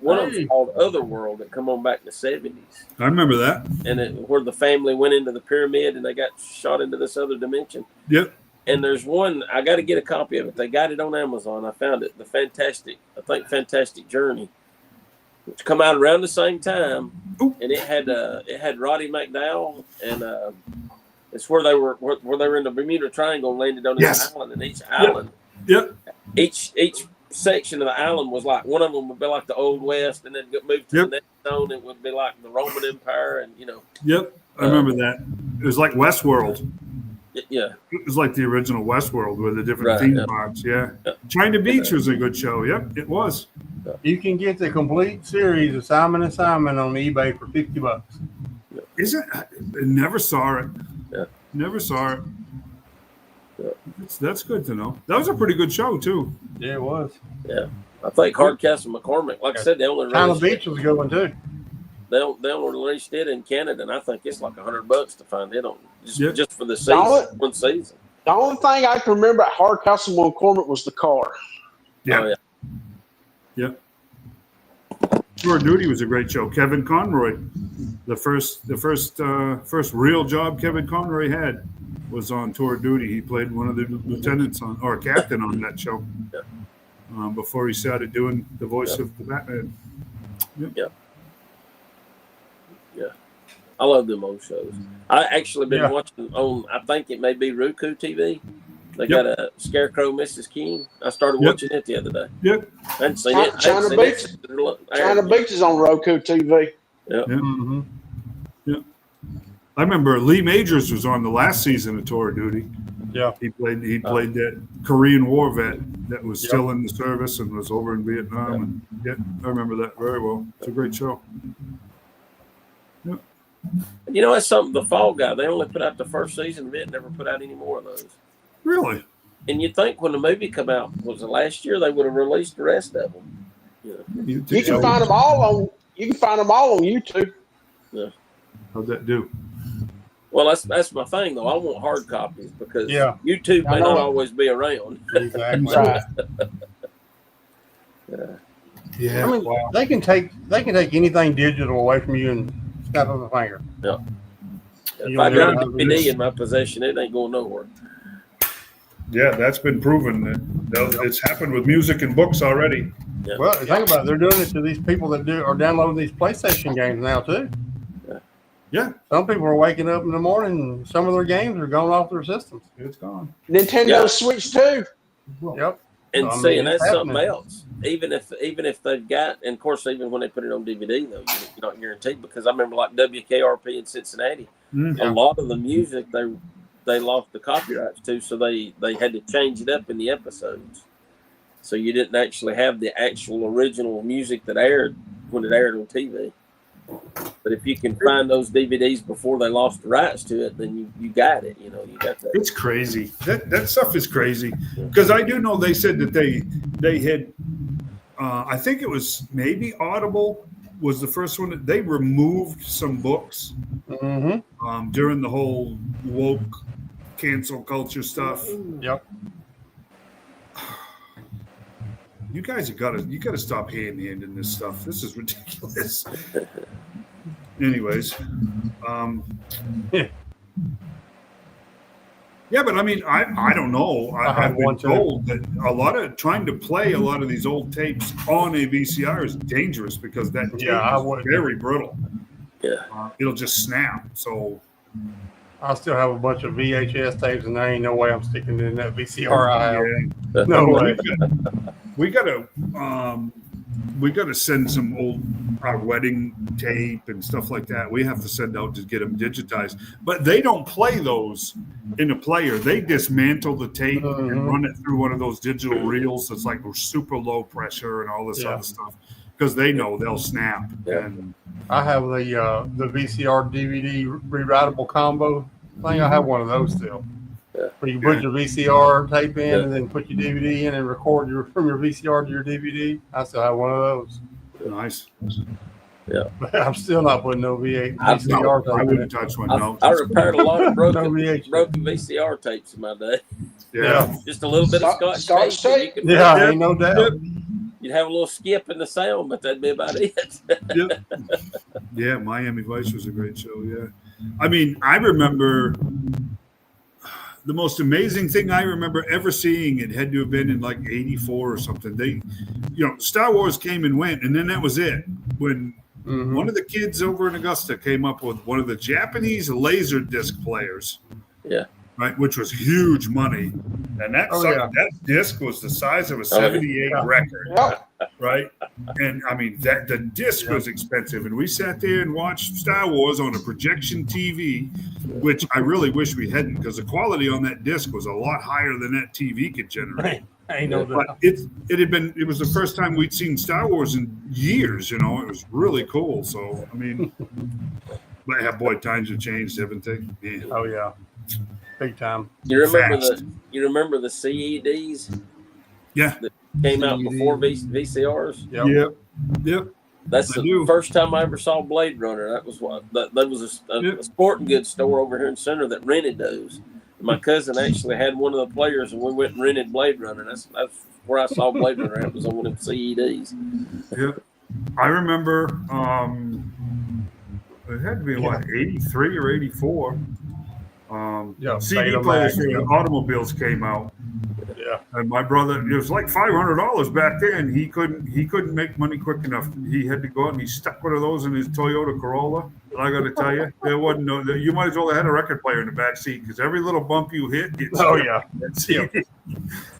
One of them called Otherworld that come on back in the 70s. I remember that. And where the family went into the pyramid and they got shot into this other dimension. Yep. And there's one, I got to get a copy of it. They got it on Amazon. I found it. Fantastic Journey. Which come out around the same time. Ooh. And it had Roddy McDowell, and it's where they were in the Bermuda Triangle and landed on each island. And each island, each section of the island was like, one of them would be like the Old West, and then moved to the next zone. It would be like the Roman Empire, and Yep, I remember that. It was like Westworld. Yeah, it was like the original Westworld with the different theme parks. Yeah, China Beach was a good show. Yep, it was. You can get the complete series of Simon and Simon on eBay for $50. Isn't? I never saw it. Yeah, never saw it. Yeah. That's good to know. That was a pretty good show too. Yeah, it was. Yeah, I think Hardcastle McCormick. Like I said, they only China Beach was a good one too. They only released it in Canada, and I think it's like $100 to find it on just for the season, one season. The only thing I can remember at Hardcastle McCormick was the car. Yeah. Oh, yeah. Yeah. Tour of Duty was a great show. Kevin Conroy, the first real job Kevin Conroy had was on Tour of Duty. He played one of the lieutenants or captain on that show before he started doing the voice of the Batman. Yep. Yeah. Yeah. I love them old shows. I actually been watching on, I think it may be Roku TV. They got a Scarecrow Mrs. King. I started watching it the other day. Yep. I hadn't seen it. China Beach is on Roku TV. Yep. Yeah. Mm-hmm. Yeah. I remember Lee Majors was on the last season of Tour of Duty. Yeah. He played that Korean War vet that was still in the service and was over in Vietnam. Yep. And I remember that very well. It's a great show. Yep. That's something. The Fall Guy, they only put out the first season of it, never put out any more of those. Really? And you think when the movie come out, was it last year, they would have released the rest of them? You can find them all on. You can find them all on YouTube. Yeah. How'd that do? Well, that's my thing though. I want hard copies because YouTube may not always be around. Exactly. Yeah. I mean, they can take anything digital away from you and snap of a finger. Yeah. If I got a DVD in my possession, it ain't going nowhere. Yeah, that's been proven that it's happened with music and books already. Yeah. Well, think about it. They're doing it to these people that are downloading these PlayStation games now too. Yeah. Some people are waking up in the morning and some of their games are going off their systems. It's gone. Nintendo Switch too. Yep. And seeing that's something else. Even if they've got, and of course, even when they put it on DVD, though, you're not guaranteed, because I remember like WKRP in Cincinnati, a lot of the music they lost the copyrights to, so they had to change it up in the episodes. So you didn't actually have the actual original music that aired when it aired on TV. But if you can find those DVDs before they lost the rights to it, then you got it. You got that. It's crazy. That stuff is crazy. Because I do know they said that they had, I think it was maybe Audible was the first one. They removed some books during the whole woke cancel culture stuff. Yep. You guys you gotta stop hand-handing this stuff. This is ridiculous. Anyways, yeah, but I mean, I don't know. I've been told that trying to play a lot of these old tapes on a VCR is dangerous because that tape is very brittle. Yeah, it'll just snap. So I still have a bunch of VHS tapes, and there ain't no way I'm sticking in that VCR. I have no way. We gotta send some old our wedding tape and stuff like that. We have to send out to get them digitized, but they don't play those in a player. They dismantle the tape and run it through one of those digital reels that's like super low pressure and all this other stuff because they know they'll snap. And I have the VCR DVD rewritable combo thing. I have one of those still. Where you put your VCR tape in and then put your DVD in and record from your VCR to your DVD. I still have one of those. Nice. Yeah. But I'm still not putting no VCR tape I wouldn't touch one. I repaired a lot of broken VCR tapes in my day. Yeah. Just a little bit of Scotch tape. Ain't no doubt. You'd have a little skip in the sound, but that'd be about it. Yeah, Miami Vice was a great show. Yeah. I mean, I remember the most amazing thing I remember ever seeing, it had to have been in like 84 or something. Star Wars came and went, and then that was it. When one of the kids over in Augusta came up with one of the Japanese laser disc players. Yeah. Right, which was huge money. And that disc was the size of a 78 record. Right? And I mean the disc was expensive. And we sat there and watched Star Wars on a projection TV, which I really wish we hadn't, because the quality on that disc was a lot higher than that TV could generate. I know that. But it was the first time we'd seen Star Wars in years, it was really cool. So I mean, but times have changed, haven't they? Yeah. Oh yeah. Big time. You remember the CEDs? Yeah. That came out before VCRs? Yep. That's the first time I ever saw Blade Runner. That was that was a sporting goods store over here in Center that rented those. My cousin actually had one of the players, and we went and rented Blade Runner. That's where I saw Blade Runner. It was on one of the CEDs. Yeah. I remember it had to be 83 or 84. CD players for the automobiles came out. Yeah. And my brother, it was like $500 back then. He couldn't make money quick enough. He had to go out and he stuck one of those in his Toyota Corolla. And I got to tell you, there wasn't you might as well have had a record player in the back seat, because every little bump you hit gets. Oh yeah.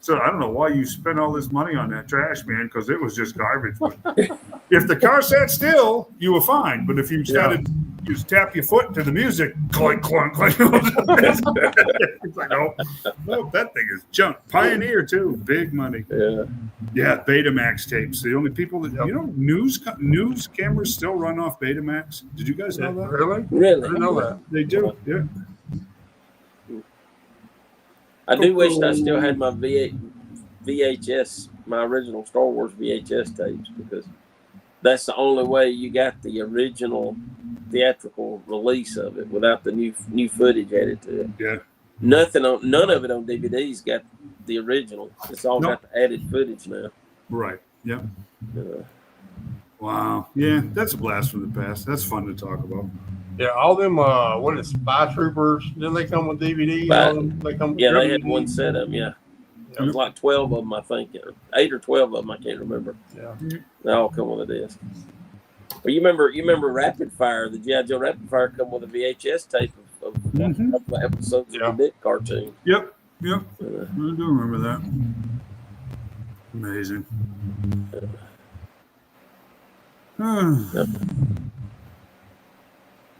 So I don't know why you spent all this money on that trash, man, because it was just garbage. If the car sat still, you were fine. But if you started, you just tap your foot to the music, clunk, clunk, clunk. It's like, no, that thing is junk. Pioneer too, big money. Yeah, Betamax tapes. The only people that news cameras still run off Betamax. Did you guys know that? Really? Really? I didn't know that. They do. Yeah. I do wish I still had my VHS, my original Star Wars VHS tapes, because that's the only way you got the original theatrical release of it without the new footage added to it. Yeah. None of it on DVDs got the original. It's all got the added footage now. Right. Yeah. Wow. Yeah, that's a blast from the past. That's fun to talk about. Yeah, all them. What is Spy Troopers? Didn't they come with DVD? All them, they come. With Yeah, they had DVD? one set of them. Yeah, it was Yep. like 12 of them, I think, or 8 or 12 of them. I can't remember. Yeah. They all come with a disc. Well, you remember Rapid Fire? The G.I.Joe Rapid Fire come with a VHS tape of the episodes of the Dick cartoon. Yep. I do remember that. Amazing.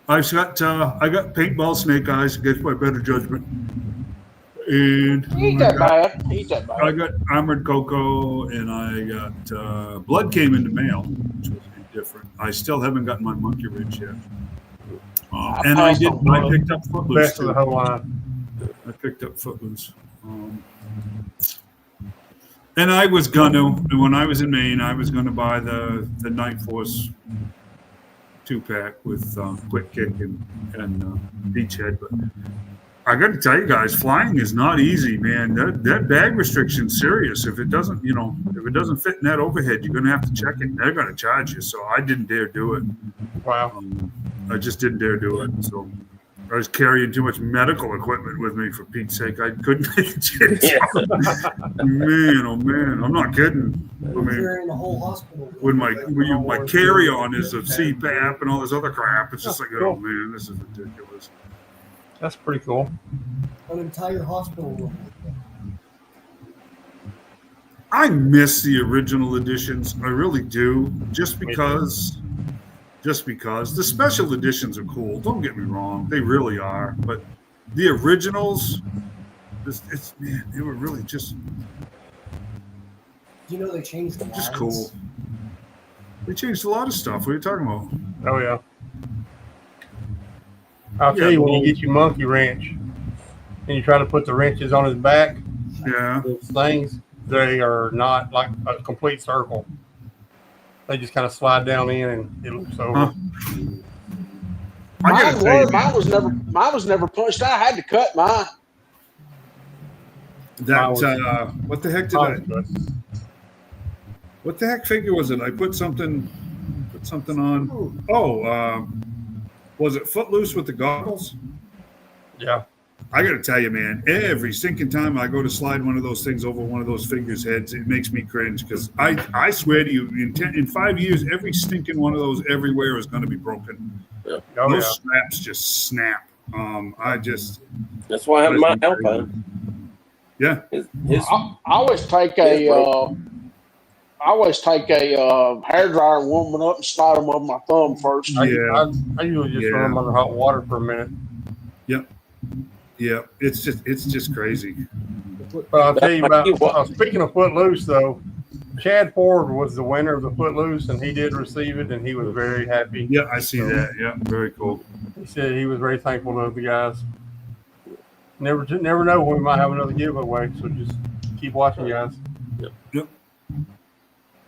I got paintball snake eyes against my better judgment. And Ain't that bad. I got Armored Coco, and I got Blood Came in the Mail, which was different. I still haven't gotten my Monkey Ridge yet. And I picked up Footloose. Best of the whole line. I picked up Footloose. And I was gonna, when I was in Maine, I was gonna buy the Night Force 2-pack with Quick Kick and Beachhead, but I got to tell you guys, flying is not easy, man. That bag restriction's serious. If it doesn't, if it doesn't fit in that overhead, you're gonna have to check it. They're gonna charge you. So I didn't dare do it. Wow. I just didn't dare do it. So I was carrying too much medical equipment with me, for Pete's sake. I couldn't make it. Man, oh man, I'm not kidding. I mean, carrying the whole hospital. when my carry-on is of CPAP and all this other crap, it's just like, oh man, this is ridiculous. That's pretty cool. An entire hospital room. I miss the original editions. I really do. Just because the special editions are cool. Don't get me wrong. They really are. But the originals, they were really just they changed the just lines? cool. They changed a lot of stuff. What are you talking about? Oh yeah. I'll tell you, when you get your monkey wrench and you try to put the wrenches on his back, those things, they are not like a complete circle. They just kind of slide down in and it loops over. Mine was never punched. I had to cut mine. What the heck did what the heck figure was it? I put something on. Was it Footloose with the goggles? Yeah. I got to tell you, man, every stinking time I go to slide one of those things over one of those figures' heads, it makes me cringe, because I swear to you, in 5 years, every stinking one of those everywhere is going to be broken. Yeah. Those straps just snap. That's why I have my Alpine. Yeah. I always take a hair dryer and warm it up and slide them over my thumb first. I usually just throw them under hot water for a minute. Yep. Yeah, it's just crazy. But I'll tell you about, speaking of Footloose, though, Chad Ford was the winner of the Footloose, and he did receive it, and he was very happy. Yeah, I see that. Yeah, very cool. He said he was very thankful to the guys. Never know when we might have another giveaway, so just keep watching, guys. Yep.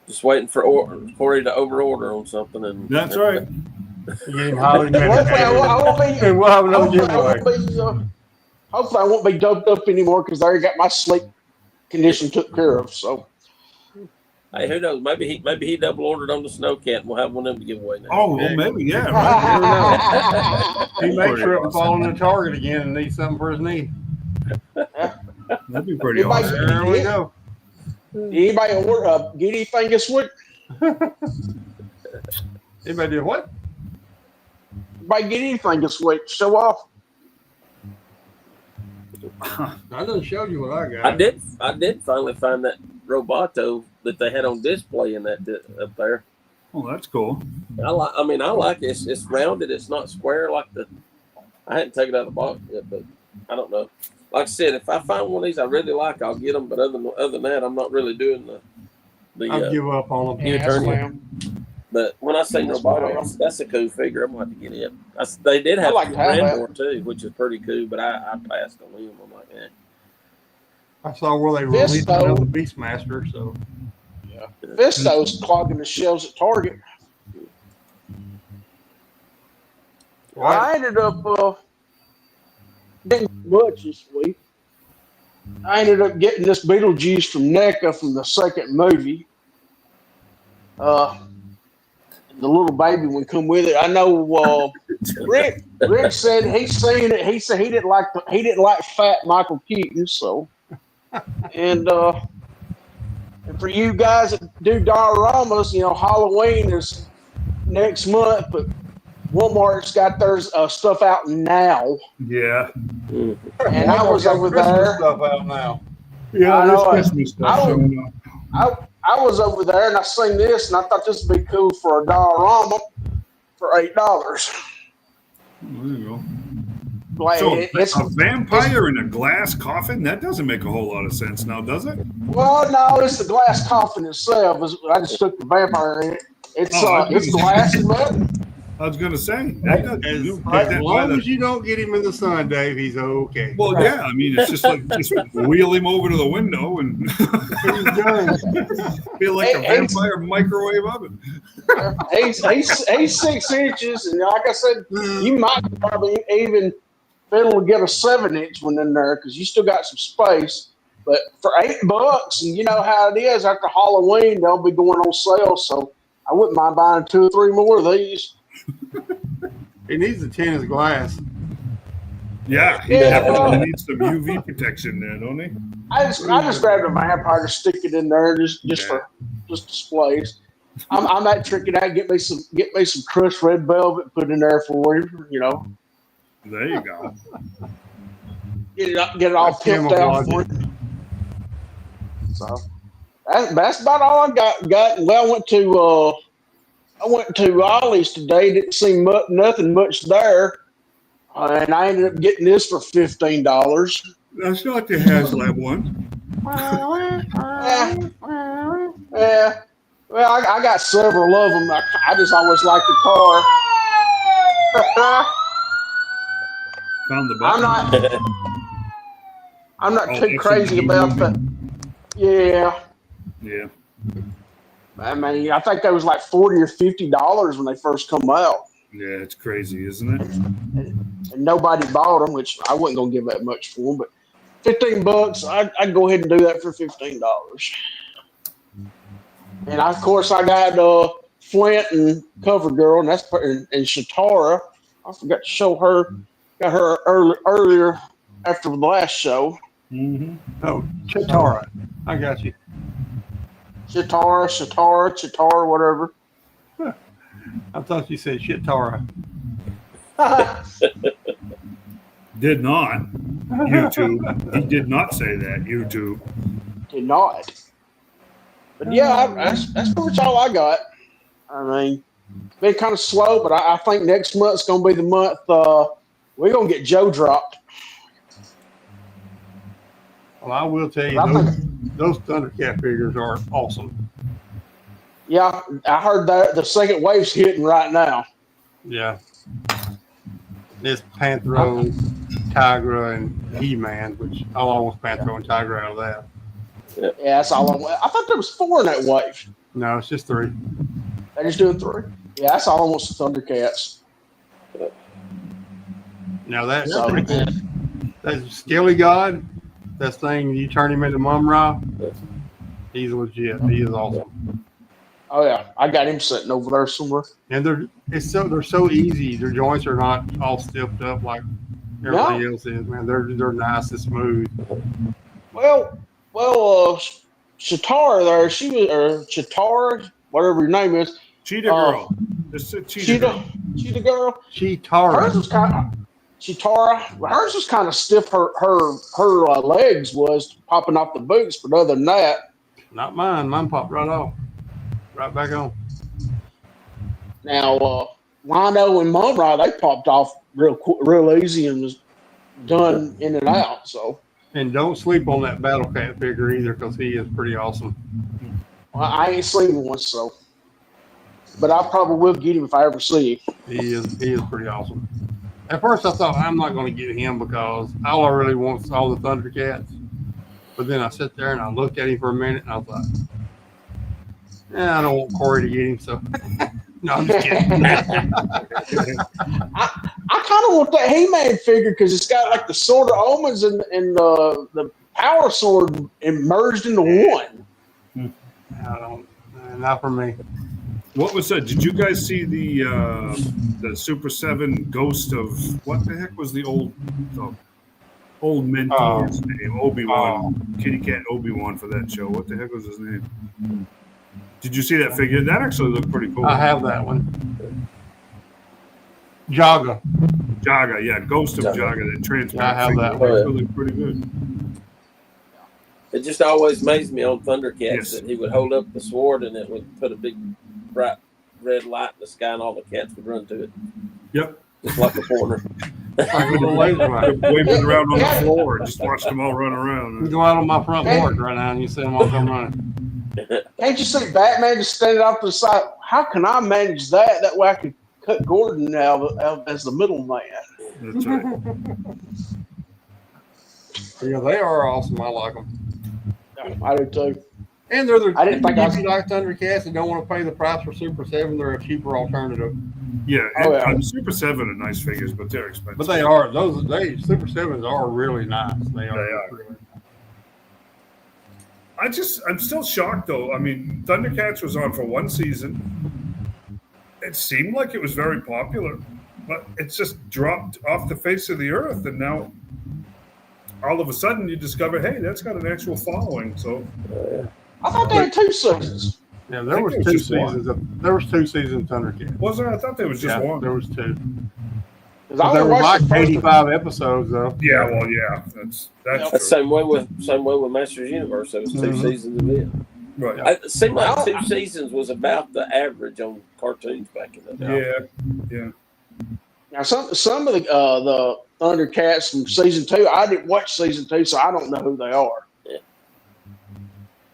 Just waiting for you to over-order on something. And that's right. Getting highly we'll have another giveaway. Hopefully I won't be doped up anymore, because I already got my sleep condition took care of. So, hey, who knows? Maybe he double ordered on the Snowcat, and we'll have one of them to give away now. Oh, well, maybe, yeah. Right. He may trip and fall on the target again and need something for his knee. That'd be pretty awesome. There we go. Anybody order get anything this week? Anybody do what? Anybody get anything this week? Show off. I done showed you what I got. I did finally find that Roboto that they had on display in that up there. Oh, that's cool. I like it. It's rounded. It's not square like the. I hadn't taken it out of the box yet, but I don't know. Like I said, if I find one of these I really like, I'll get them. But other than that, I'm not really doing the. I'll give up on them. Yeah, but when I say Roboto, that's a cool figure. I'm going to have to get it. They did have Randor too, which is pretty cool, but I passed on him. I'm like, eh. I saw where they released another Beastmaster, so. Yeah. Visto's clogging the shelves at Target. Well, I ended up getting much this week. I ended up getting this Beetlejuice from NECA from the second movie. the little baby one come with it. I know Rick said he's seen it. He said he didn't like fat Michael Keaton. So, and for you guys that do dioramas, Halloween is next month, but Walmart's got their stuff out now. Yeah. And I was over Christmas there. Stuff out now. Yeah, I know there's it. Christmas stuff showing up. I was over there and I seen this and I thought this would be cool for a diorama for $8. There you go. Like, So it's a vampire in a glass coffin? That doesn't make a whole lot of sense now, does it? well, no, it's the glass coffin itself. I just took the vampire in it. It's glass and metal. I was going to say. That doesn't, As long as you don't get him in the sun, Dave, he's okay. well, yeah, I mean, it's just like just wheel him over to the window and feel like a vampire microwave oven. He's 6 inches, and like I said, you might probably even fiddle to get a 7-inch one in there because you still got some space. But for $8, and you know how it is after Halloween, they'll be going on sale. So I wouldn't mind buying 2 or 3 more of these. He needs the tinted glass. Yeah, he Yeah, definitely well- needs some UV protection there, don't he? I just grabbed a vampire to stick it in there just for displays. I'm that tricky. I get me some crushed red velvet, put in there for you. There you go. Get it all That's pimped out for camouflage. you. So that's about all I got. Well, I went to Ollie's today. Didn't see nothing much there, and I ended up getting this for $15. That's not the HasLab one. Yeah. Well, I got several of them. I just always liked the car. Found the button. I'm not Oh, too that's crazy a new about movie. that. Yeah. Yeah. I mean, I think that was like $40 or $50 when they first come out, Yeah, it's crazy, isn't it? and nobody bought them, which I wasn't gonna give that much for them. But $15, I'd go ahead and do that for $15. And of course, I got Flint and CoverGirl, and Shatara. I forgot to show her. Got her earlier after the last show. Mm-hmm. Oh, Chitara. I got you. Chitara, whatever. I thought you said Chitara. Did not. YouTube. He did not say that. YouTube. Did not. But yeah, that's pretty much all I got. I mean, it's been kind of slow, but I think next month's going to be the month we're going to get Joe dropped. Well, I will tell you, those Thundercat figures are awesome. Yeah, I heard that the second wave's hitting right now. Yeah. It's Panthro, Tigra, and He-Man, which I'll almost Panthro and Tigra out of that. Yeah, that's all I thought there was 4 in that wave. No, it's just 3. They're just doing 3. Yeah, that's all I want the Thundercats. Now that So, Skelly God, that thing you turn him into Mum Ra, he's legit. He is awesome. oh yeah, I got him sitting over there somewhere. And they're so easy. Their joints are not all stiffed up like everybody else is. Man, they're nice and smooth. Well, Shatara there, she was, or Chitara, whatever your name is. Cheetah Girl. Just a Cheetah Girl. Cheetah Girl. Hers Chitara. was kind of Chitara. Hers was kind of stiff. Her legs was popping off the boots, but other than that, Not mine. Mine popped right off. Right back on. now Lino and Monroe, they popped off real easy and was done in and out. So And don't sleep on that Battle Cat figure either, because he is pretty awesome. well, I ain't seen one, so but I probably will get him if I ever see him. He is pretty awesome. At first, I thought I'm not going to get him because all I really want is all the Thundercats. But then I sat there and I looked at him for a minute and I thought, I don't want Corey to get him. So no, I'm just kidding. I kind of want that He-Man figure because it's got like the Sword of Omens and the Power Sword merged into one. I don't. Not for me. What was that? Did you guys see the Super 7 ghost of what the heck was the old mentor's name? Obi-Wan, Kitty Cat Obi-Wan for that show. What the heck was his name? Did you see that figure? That actually looked pretty cool. I have that one. Jaga, yeah, Ghost of Jaga, that transport I have figure. that That one. actually looked pretty good. It just always amazed me on Thundercats Yes. that he would hold up the sword and it would put a big bright red light in the sky and all the cats would run to it. Yep. Just like a pointer. like a little laser light. Waving around on the floor and just watched them all run You around. go out on my front porch right now and you see them all come running. Can't you see Batman just standing off to the side? How can I manage that? That way I can cut Gordon out as the middleman. That's right. Yeah, they are awesome. I like them. I do too. And they're the I didn't think I if you like Thundercats and don't want to pay the price for Super 7, they're a cheaper alternative. Yeah, Oh, yeah. Super 7 are nice figures, but they're expensive. But they are Super 7s are really nice. They are. Really nice. I'm still shocked though. I mean, Thundercats was on for one season. It seemed like it was very popular, but it's just dropped off the face of the earth, and now all of a sudden you discover, hey, that's got an actual following. So I thought they had 2 seasons. Yeah, I there think was it was 2 just one. seasons. There was 2 seasons of Thundercats. was there? I thought there was just Yeah, one. there was 2. 'Cause I But only there were watched like the first 85 episodes though. Yeah, well, yeah, that's Yep. true. Same way with Masters Universe. There was 2 Mhm. seasons of it. Right. It seemed like 2 seasons was about the average on cartoons back in the day. Yeah. Now some of the Thundercats from season 2, I didn't watch season 2, so I don't know who they are.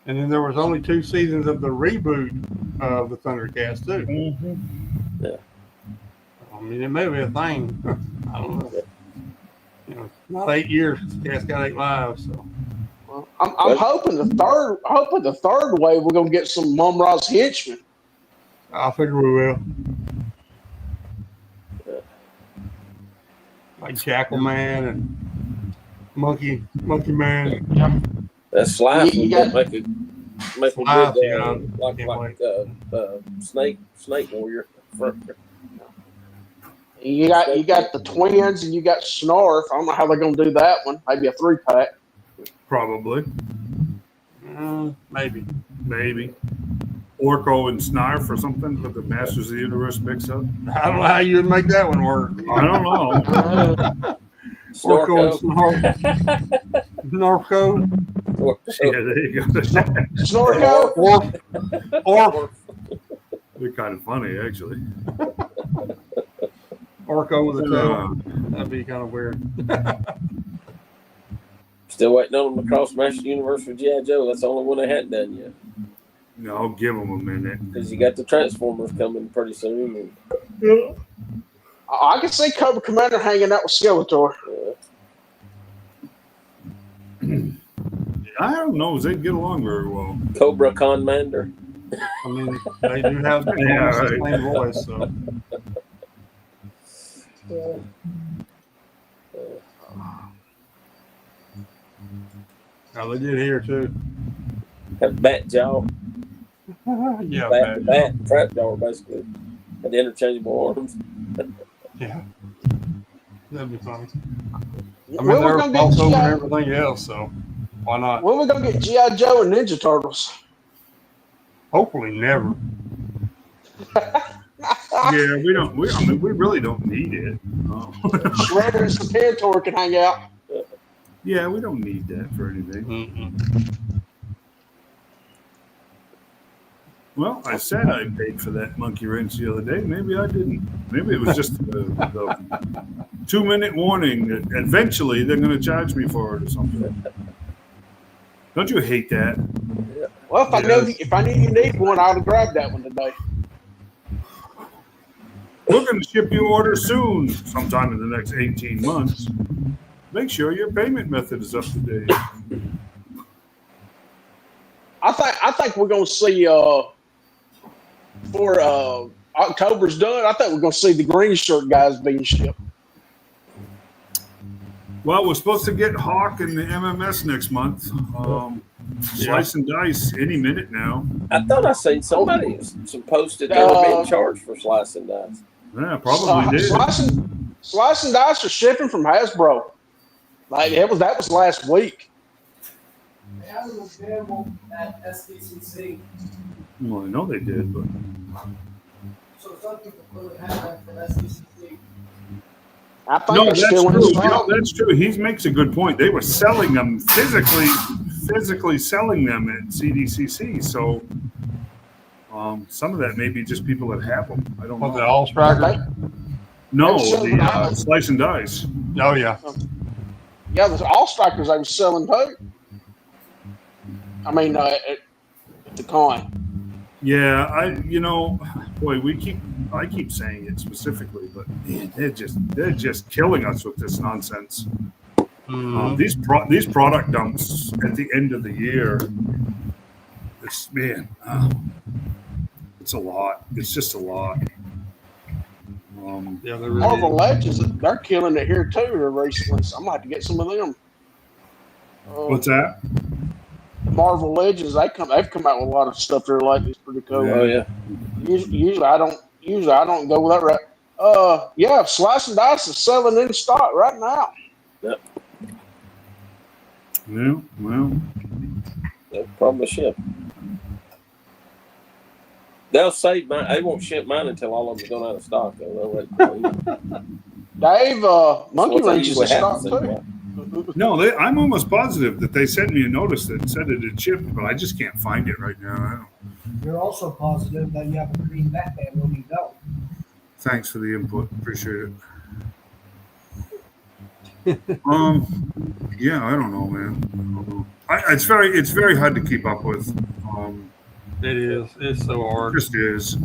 And then there was only 2 seasons of the reboot of the Thundercats too. Mm-hmm. I mean, it may be a thing. I don't know. You know, not 8 years. Cats got 8 lives. So Well, I'm hoping the third wave we're gonna get some Mum Ra's henchmen. I figure we will. Like Jackal Man and Monkey Man. That Slife You would got- make a Slife, good yeah. snake warrior. You got the twins and you got Snarf. I don't know how they're gonna do that one. Maybe a 3-pack. Probably. Maybe. Maybe. Orko and Snarf or something for the Masters of the Universe mix up. I don't know how you would make that one work. I don't know. Orko Snorko. and Norco. Yeah, there you go. Snorko. Or They're kind of funny, actually. Orko with a tail. That'd be kind of weird. Still waiting on them to cross Masters Universe for G.I. Joe. That's the only one they hadn't done yet. No, give them a minute. Because you got the Transformers coming pretty soon. And, I can see Cobra Commander hanging out with Skeletor. I don't know. They get along very well. Cobra Commander. I mean, they do have Yeah, almost the right. same voice, so. Oh, they did here too. Have Bat Jaw. Yeah, Bat Trap Jaw, basically. Had the interchangeable arms. yeah. That'd be funny. I When mean, we're they're gonna get also and G.I. everything else, so why not? When we gonna get G.I. Joe and Ninja Turtles? Hopefully, never. Yeah, we don't. I mean, we really don't need it. Shredder and Serpentor can hang out. Yeah, we don't need that for anything. Mm-mm. Well, I said I paid for that monkey wrench the other day. Maybe I didn't. Maybe it was just the 2-minute warning that eventually they're going to charge me for it or something. Don't you hate that? Well, if I knew you need one, I would have grabbed that one today. We're going to ship you order soon, sometime in the next 18 months. Make sure your payment method is up to date. I think we're gonna see before October's done. I think we're gonna see the green shirt guys being shipped. Well, we're supposed to get Hawk and the MMS next month. Slice and dice any minute now. I thought I seen somebody posted they were being charged for slice and dice. Yeah, probably did. Slice and dice are shipping from Hasbro. Like that was last week. They had them available at SDCC. Well, I know they did, but So some people clearly have that from SDCC. I think no, they're that's still in true. stock. That's true. He makes a good point. They were selling them physically selling them at CDCC. So some of that may be just people that have them. I don't know. The all strikers? No, They're the slice and dice. Oh yeah. Yeah, the all strikers they were selling too. I mean, at the con. Yeah, I keep saying it specifically, but man, they're just killing us with this nonsense. These product dumps at the end of the year, it's a lot. It's just a lot. Yeah, they're Marvel really, Legends, they're killing it here too recently. So I'm gonna have to get some of them. What's that? Marvel Legends, they've come out with a lot of stuff there lately. It's pretty cool. Oh yeah. Usually I don't go with that right. Yeah, Slice and Dice is selling in stock right now. Yep. Yeah, well, No problem ship. They'll save mine. They won't ship mine until all of them are gone out of stock. Dave, Monkey Wrench is in stock too. no, I'm almost positive that they sent me a notice that said it had shipped, but I just can't find it right now. You're also positive that you have a green Batman when you don't. Thanks for the input. Appreciate it. Yeah, I don't know, man. It's very hard to keep up with. it is. It's so It hard. just is.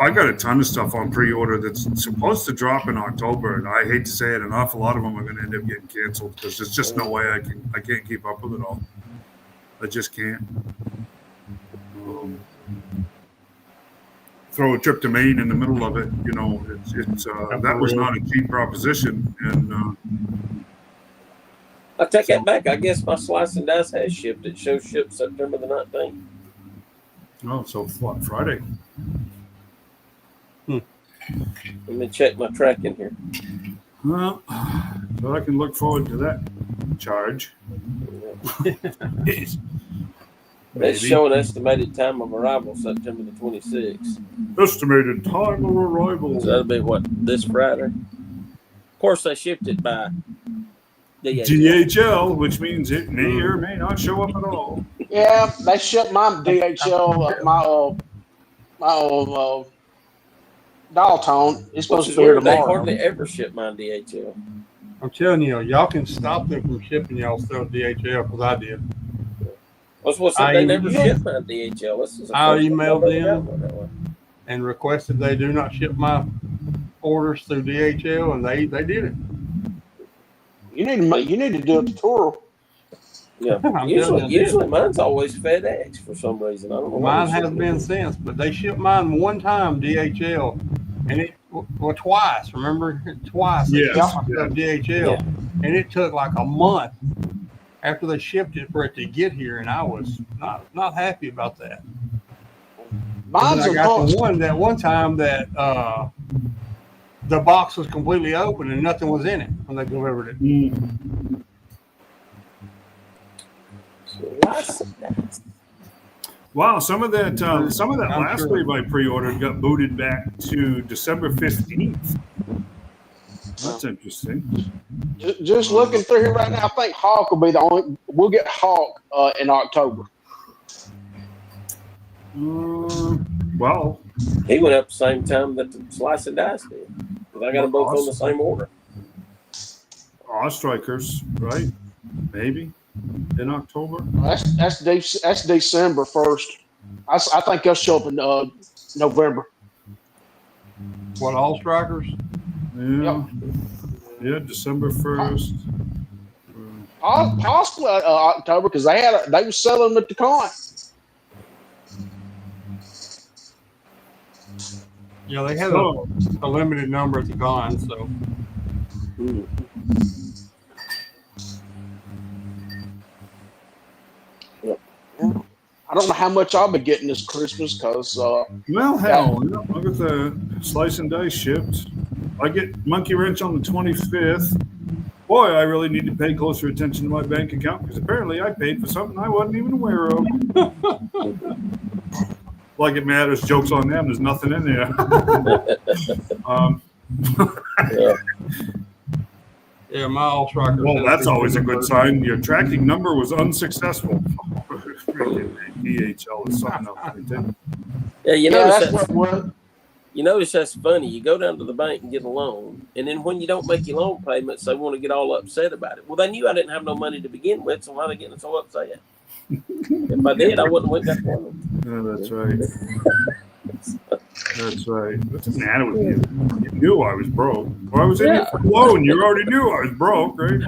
I got a ton of stuff on pre-order that's supposed to drop in October, and I hate to say it, an awful lot of them are going to end up getting canceled because there's just no way I can't keep up with it all. I just can't. Throw a trip to Maine in the middle of it, it's that was not a cheap proposition, and I take that back. I guess my slice and dice has shipped. It shows shipped September the 19th. oh, so what, Friday? Let me check my tracking here. Well, so I can look forward to that charge. It's showing estimated time of arrival September the 26th. Estimated time of arrival. So that'll be what, this Friday? Of course, they shipped it by DHL. DHL, which means it may or may not show up at all. Yeah, they shipped my DHL, my dial tone. It's supposed to be here They tomorrow. hardly ever ship my DHL. I'm telling you, y'all can stop them from shipping y'all stuff DHL because I did. What's they never shipped my DHL. This is I emailed them and requested they do not ship my orders through DHL, and they did it. You need to do a tutorial. Yeah, I'm usually mine's always FedEx for some reason. I don't know. Mine has been since, but they shipped mine one time DHL, and twice. Remember, twice they Yes, shipped my stuff DHL, and it took like a month after they shipped it for it to get here, and I was not happy about that. Mine's I got important. that one time that the box was completely open and nothing was in it when they delivered it. Wow, some of that last wave I pre-ordered got booted back to December 15th. That's interesting. Just looking through here right now, I think Hawk will be the only. We'll get Hawk in October. Well, He went up the same time that the slice and dice did. Because I got them both on the same order. Strikers, right? Maybe in October. That's December 1st. I think they'll show up in November. What, all strikers? Yeah. Yeah, December 1st. Possibly October because they were selling them at the con. Yeah, they had a limited number at the con, so. I don't know how much I'll be getting this Christmas because Well, hell, I'll get the slice and dice shipped. I get Monkey Wrench on the 25th. Boy, I really need to pay closer attention to my bank account because apparently I paid for something I wasn't even aware of. Like it matters. Joke's on them. There's nothing in there. Yeah, my all tracker. Well, that's always a good sign. Your tracking number was unsuccessful. DHL is something else. Yeah, you yeah, notice that's what. you notice that's funny. You go down to the bank and get a loan, and then when you don't make your loan payments, they want to get all upset about it. Well, they knew I didn't have no money to begin with, so why are they getting so upset? If I did, I wouldn't have went that loan. Oh, that's right. That's right. What's the matter with you? You knew I was broke. Well, I was in it for a loan. You already knew I was broke, right?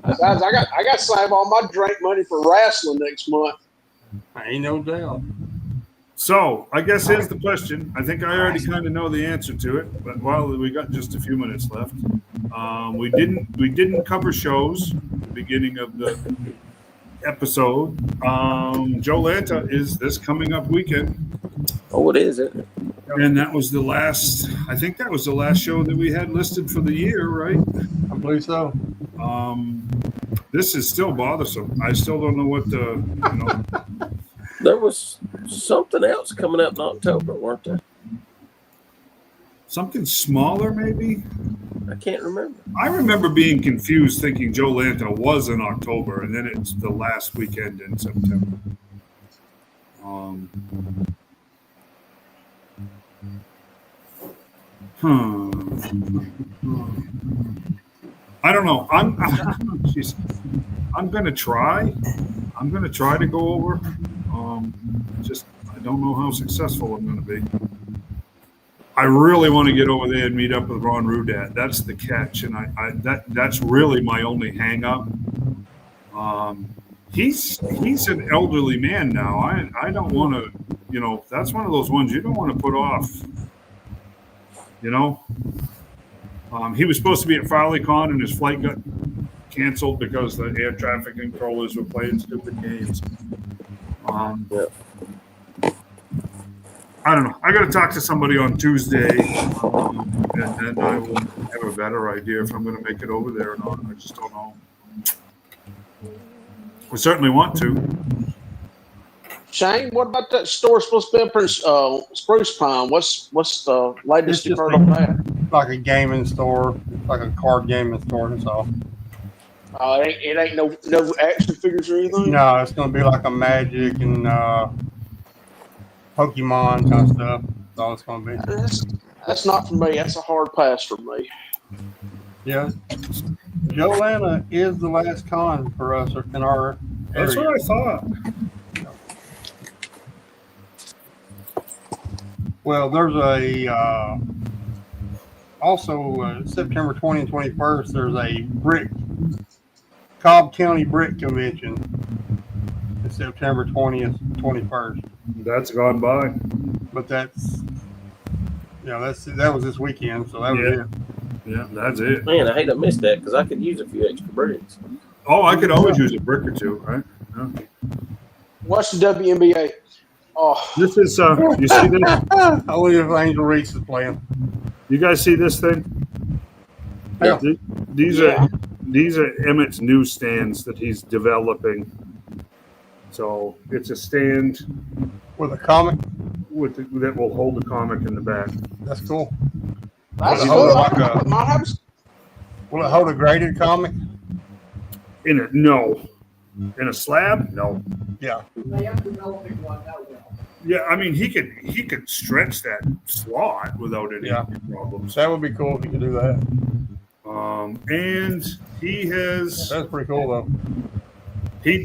Besides, I got to save all my drink money for wrestling next month. Ain't no doubt. So I guess here's the question. I think I already kind of know the answer to it, but while we got just a few minutes left, we didn't cover shows at the beginning of the episode. Joe Lanta is this coming up weekend. Oh, it is, isn't it? And that was the last. I think that was the last show that we had listed for the year, right? I believe so. This is still bothersome. I still don't know what the. There was something else coming up in October, weren't there? Something smaller, maybe. I can't remember. I remember being confused, thinking Joe Lanta was in October, and then it's the last weekend in September. I don't know. I'm gonna try. I'm gonna try to go over. I don't know how successful I'm gonna be. I really want to get over there and meet up with Ron Rudat. That's the catch, and that's really my only hang up. He's an elderly man now. I don't want to, that's one of those ones you don't want to put off. He was supposed to be at FarleyCon and his flight got canceled because the air traffic controllers were playing stupid games. I don't know. I got to talk to somebody on Tuesday, and then I will have a better idea if I'm going to make it over there or not. I just don't know. We certainly want to. Shane, what about that store supposed to be up in Spruce Pine? What's the latest you've heard on that? Like a gaming store, like a card gaming store. That's all. It ain't no action figures or anything. No, it's gonna be like a Magic and Pokemon kind of stuff. That's all it's gonna be. That's not for me. That's a hard pass for me. Yeah, Joe Lanta is the last con for us in our area. That's what I thought. Well, there's also September 20 and 21st, there's a Cobb County Brick Convention. It's September 20th, 21st. That's gone by. But that was this weekend, so that was it. Yeah, that's it. Man, I hate to miss that because I could use a few extra bricks. Oh, I could always use a brick or two, right? Yeah. What's the WNBA? Oh, This is, you see this? Only if Angel Reese is playing. You guys see this thing? Yeah. These are Emmett's new stands that he's developing. So it's a stand With a comic? that will hold the comic in the back. That's cool. that's Will it cool. hold like will it hold a graded comic? No. In a slab? No. Yeah. They have developing one now. Yeah, I mean he could stretch that slot without any problems. That would be cool if you could do that. And he has That's pretty cool though. he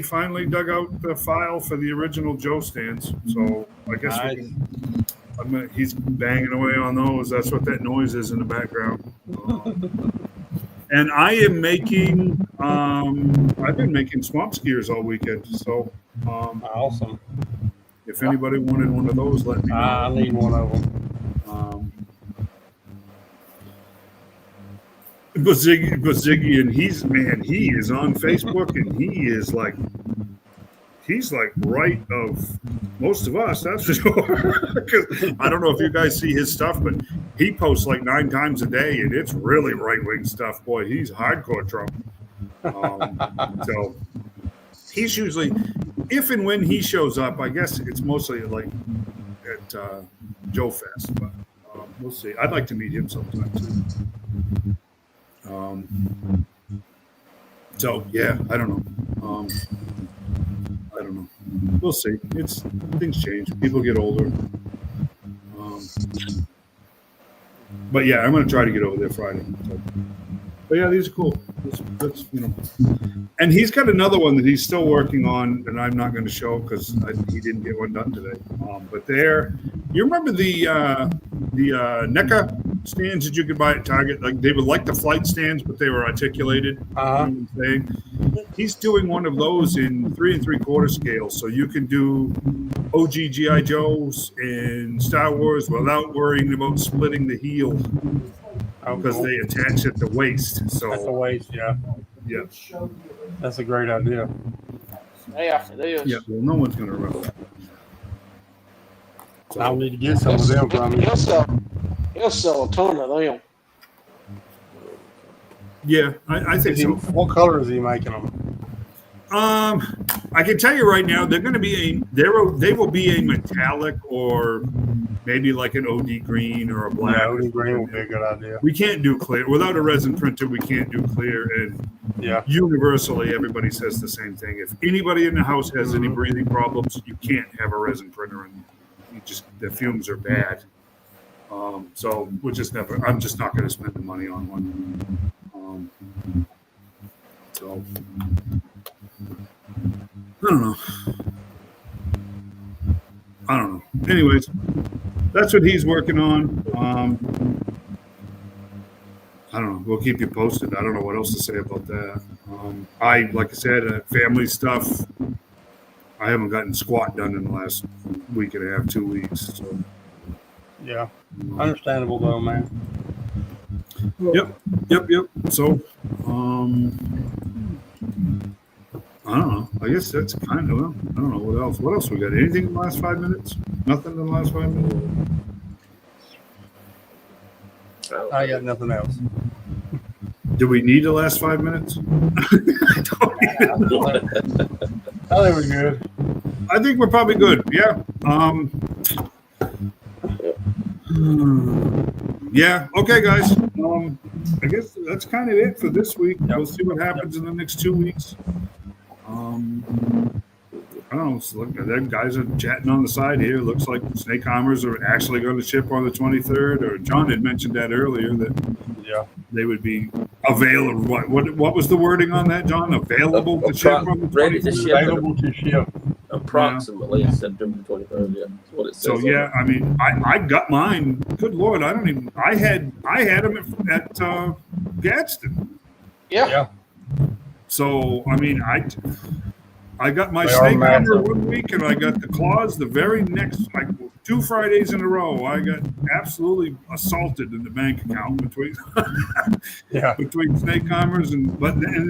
finally dug out the file for the original Joe stands. So I guess he's banging away on those. That's what that noise is in the background. And I am making I've been making swamp skiers all weekend. So Awesome. if anybody wanted one of those, let me know. I need one of them. But Ziggy, and he is on Facebook, and he is like he's like right of most of us, that's for sure. 'Cause I don't know if you guys see his stuff, but he posts like 9 times a day, and it's really right-wing stuff. Boy, he's hardcore Trump. So he's usually, if and when he shows up, I guess it's mostly like at Joe Fest, but we'll see. I'd like to meet him sometime too. So yeah, I don't know. I don't know. We'll see. Things change. People get older. But yeah, I'm going to try to get over there Friday. So. But yeah, these are cool. That's, and he's got another one that he's still working on, and I'm not going to show because he didn't get one done today. But you remember the NECA stands that you could buy at Target? Like they were like the flight stands, but they were articulated. He's doing one of those in 3 3/4 scale, so you can do OG G.I. Joes and Star Wars without worrying about splitting the heel. Because they attach at the waist. So at the waist, yeah. Yeah. That's a great idea. Yeah, it is. Yeah, well, no one's going to remember that. So, I'll need to get some of them from you. He'll sell a ton of them. Yeah, I think so. What color is he making them? I can tell you right now, they're going to be they will be a metallic or maybe like an OD green or a black. Yeah, OD green will be a good idea. We can't do clear without a resin printer. We can't do clear, and universally, everybody says the same thing. If anybody in the house has any breathing problems, you can't have a resin printer, and the fumes are bad. So we're just never. I'm just not going to spend the money on one. So. I don't know. Anyways, that's what he's working on. I don't know. We'll keep you posted. I don't know what else to say about that. Like I said, family stuff. I haven't gotten squat done in the last week and a half, 2 weeks. So. Yeah. Understandable though, man. Yep. So, I don't know. I guess that's kind of, I don't know what else. What else we got? Anything in the last 5 minutes? Nothing in the last 5 minutes? I got nothing else. Do we need the last 5 minutes? I think we're good. I think we're probably good. Yeah. Yeah. Okay, guys. I guess that's kind of it for this week. Yep. We'll see what happens in the next 2 weeks. I don't know. Look, them guys are chatting on the side here. Looks like snake hammers are actually going to ship on the 23rd. Or John had mentioned that earlier that they would be available. What was the wording on that, John? Available to ship on the 23rd? Available to ship. Approximately September 23rd. Yeah, that's what it says. So yeah, I mean, I got mine. Good Lord, I had them at Gadsden. Yeah. So I mean, I got my snake hammer 1 week, and I got the claws the very next, like 2 Fridays in a row. I got absolutely assaulted in the bank account between snake hammers and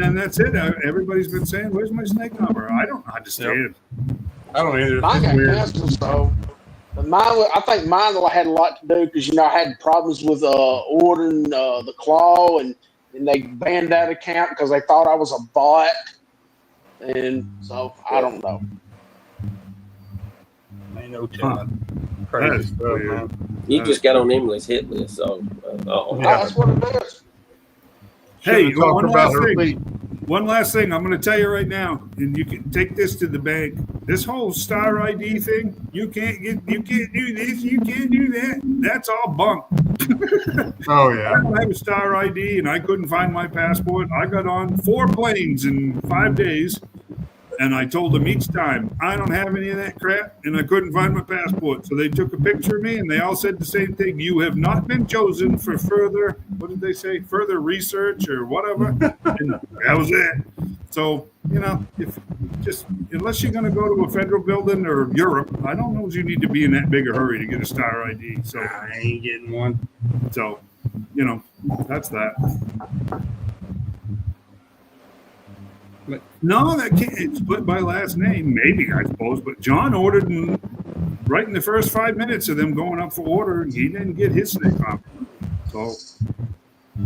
then that's it. Everybody's been saying, "Where's my snake hammer?" I don't understand. I don't either. Mine got canceled, so I think mine had a lot to do because I had problems with ordering the claw, and they banned that account because they thought I was a bot. And so I don't know. Ain't no telling. Crazy stuff, man. You just got on Emily's hit list, so that's what it is. Hey, one last thing. I'm going to tell you right now, and you can take this to the bank. This whole Star ID thing, you can't do this, you can't do that. That's all bunk. Oh yeah. I don't have a Star ID, and I couldn't find my passport. I got on 4 planes in 5 days, and I told them each time, I don't have any of that crap, and I couldn't find my passport. So they took a picture of me, and they all said the same thing. You have not been chosen for further, what did they say, further research or whatever. And that was it. So, unless you're going to go to a federal building or Europe, I don't know if you need to be in that big a hurry to get a Star ID. So I ain't getting one. So, that's that. No, that can't. It's split by last name, maybe I suppose. But John ordered right in the first 5 minutes of them going up for order, and he didn't get his snake off. So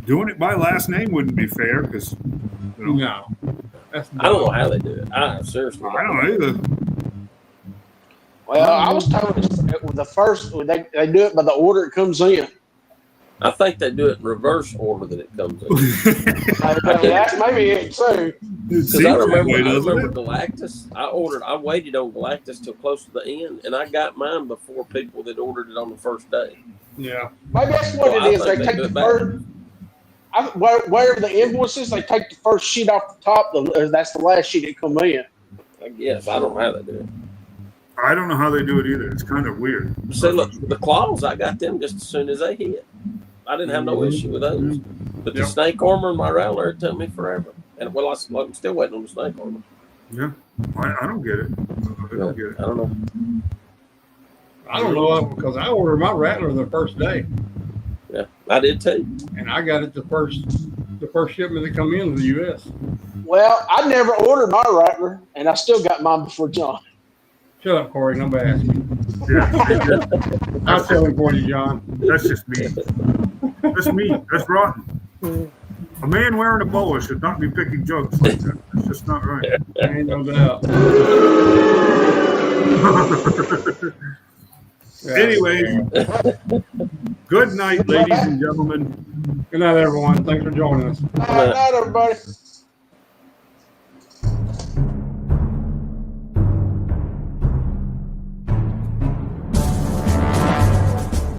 doing it by last name wouldn't be fair because No. That's I don't know how they do it. I seriously. I don't know either. Well, I was told it was the first they do it by the order it comes in. I think they do it in reverse order that it comes in. That's maybe it too. Because I remember Galactus. I waited on Galactus till close to the end, and I got mine before people that ordered it on the first day. Yeah. Maybe that's what it is. They take the first. Wherever the invoices, they take the first sheet off the top. That's the last sheet that come in. I guess I don't know how they do it. I don't know how they do it either. It's kind of weird. See, look, the claws, I got them just as soon as they hit. I didn't have no issue with those. But the snake armor and my rattler, it took me forever. And well, I'm still waiting on the snake armor. Yeah, I don't get it. I don't get it. I don't know. I don't know because I ordered my rattler the first day, Yeah, I did too. and I got it the first shipment that come into the U.S. Well, I never ordered my rattler, and I still got mine before John. Shut up, Corey. Nobody asked me. Yeah, I'll tell him for you, John. that's just mean. That's mean. That's rotten. A man wearing a boa should not be picking jokes like that. It's just not right. Ain't no doubt. Anyways, good night, ladies and gentlemen. Good night, everyone. Thanks for joining us. Good night, everybody.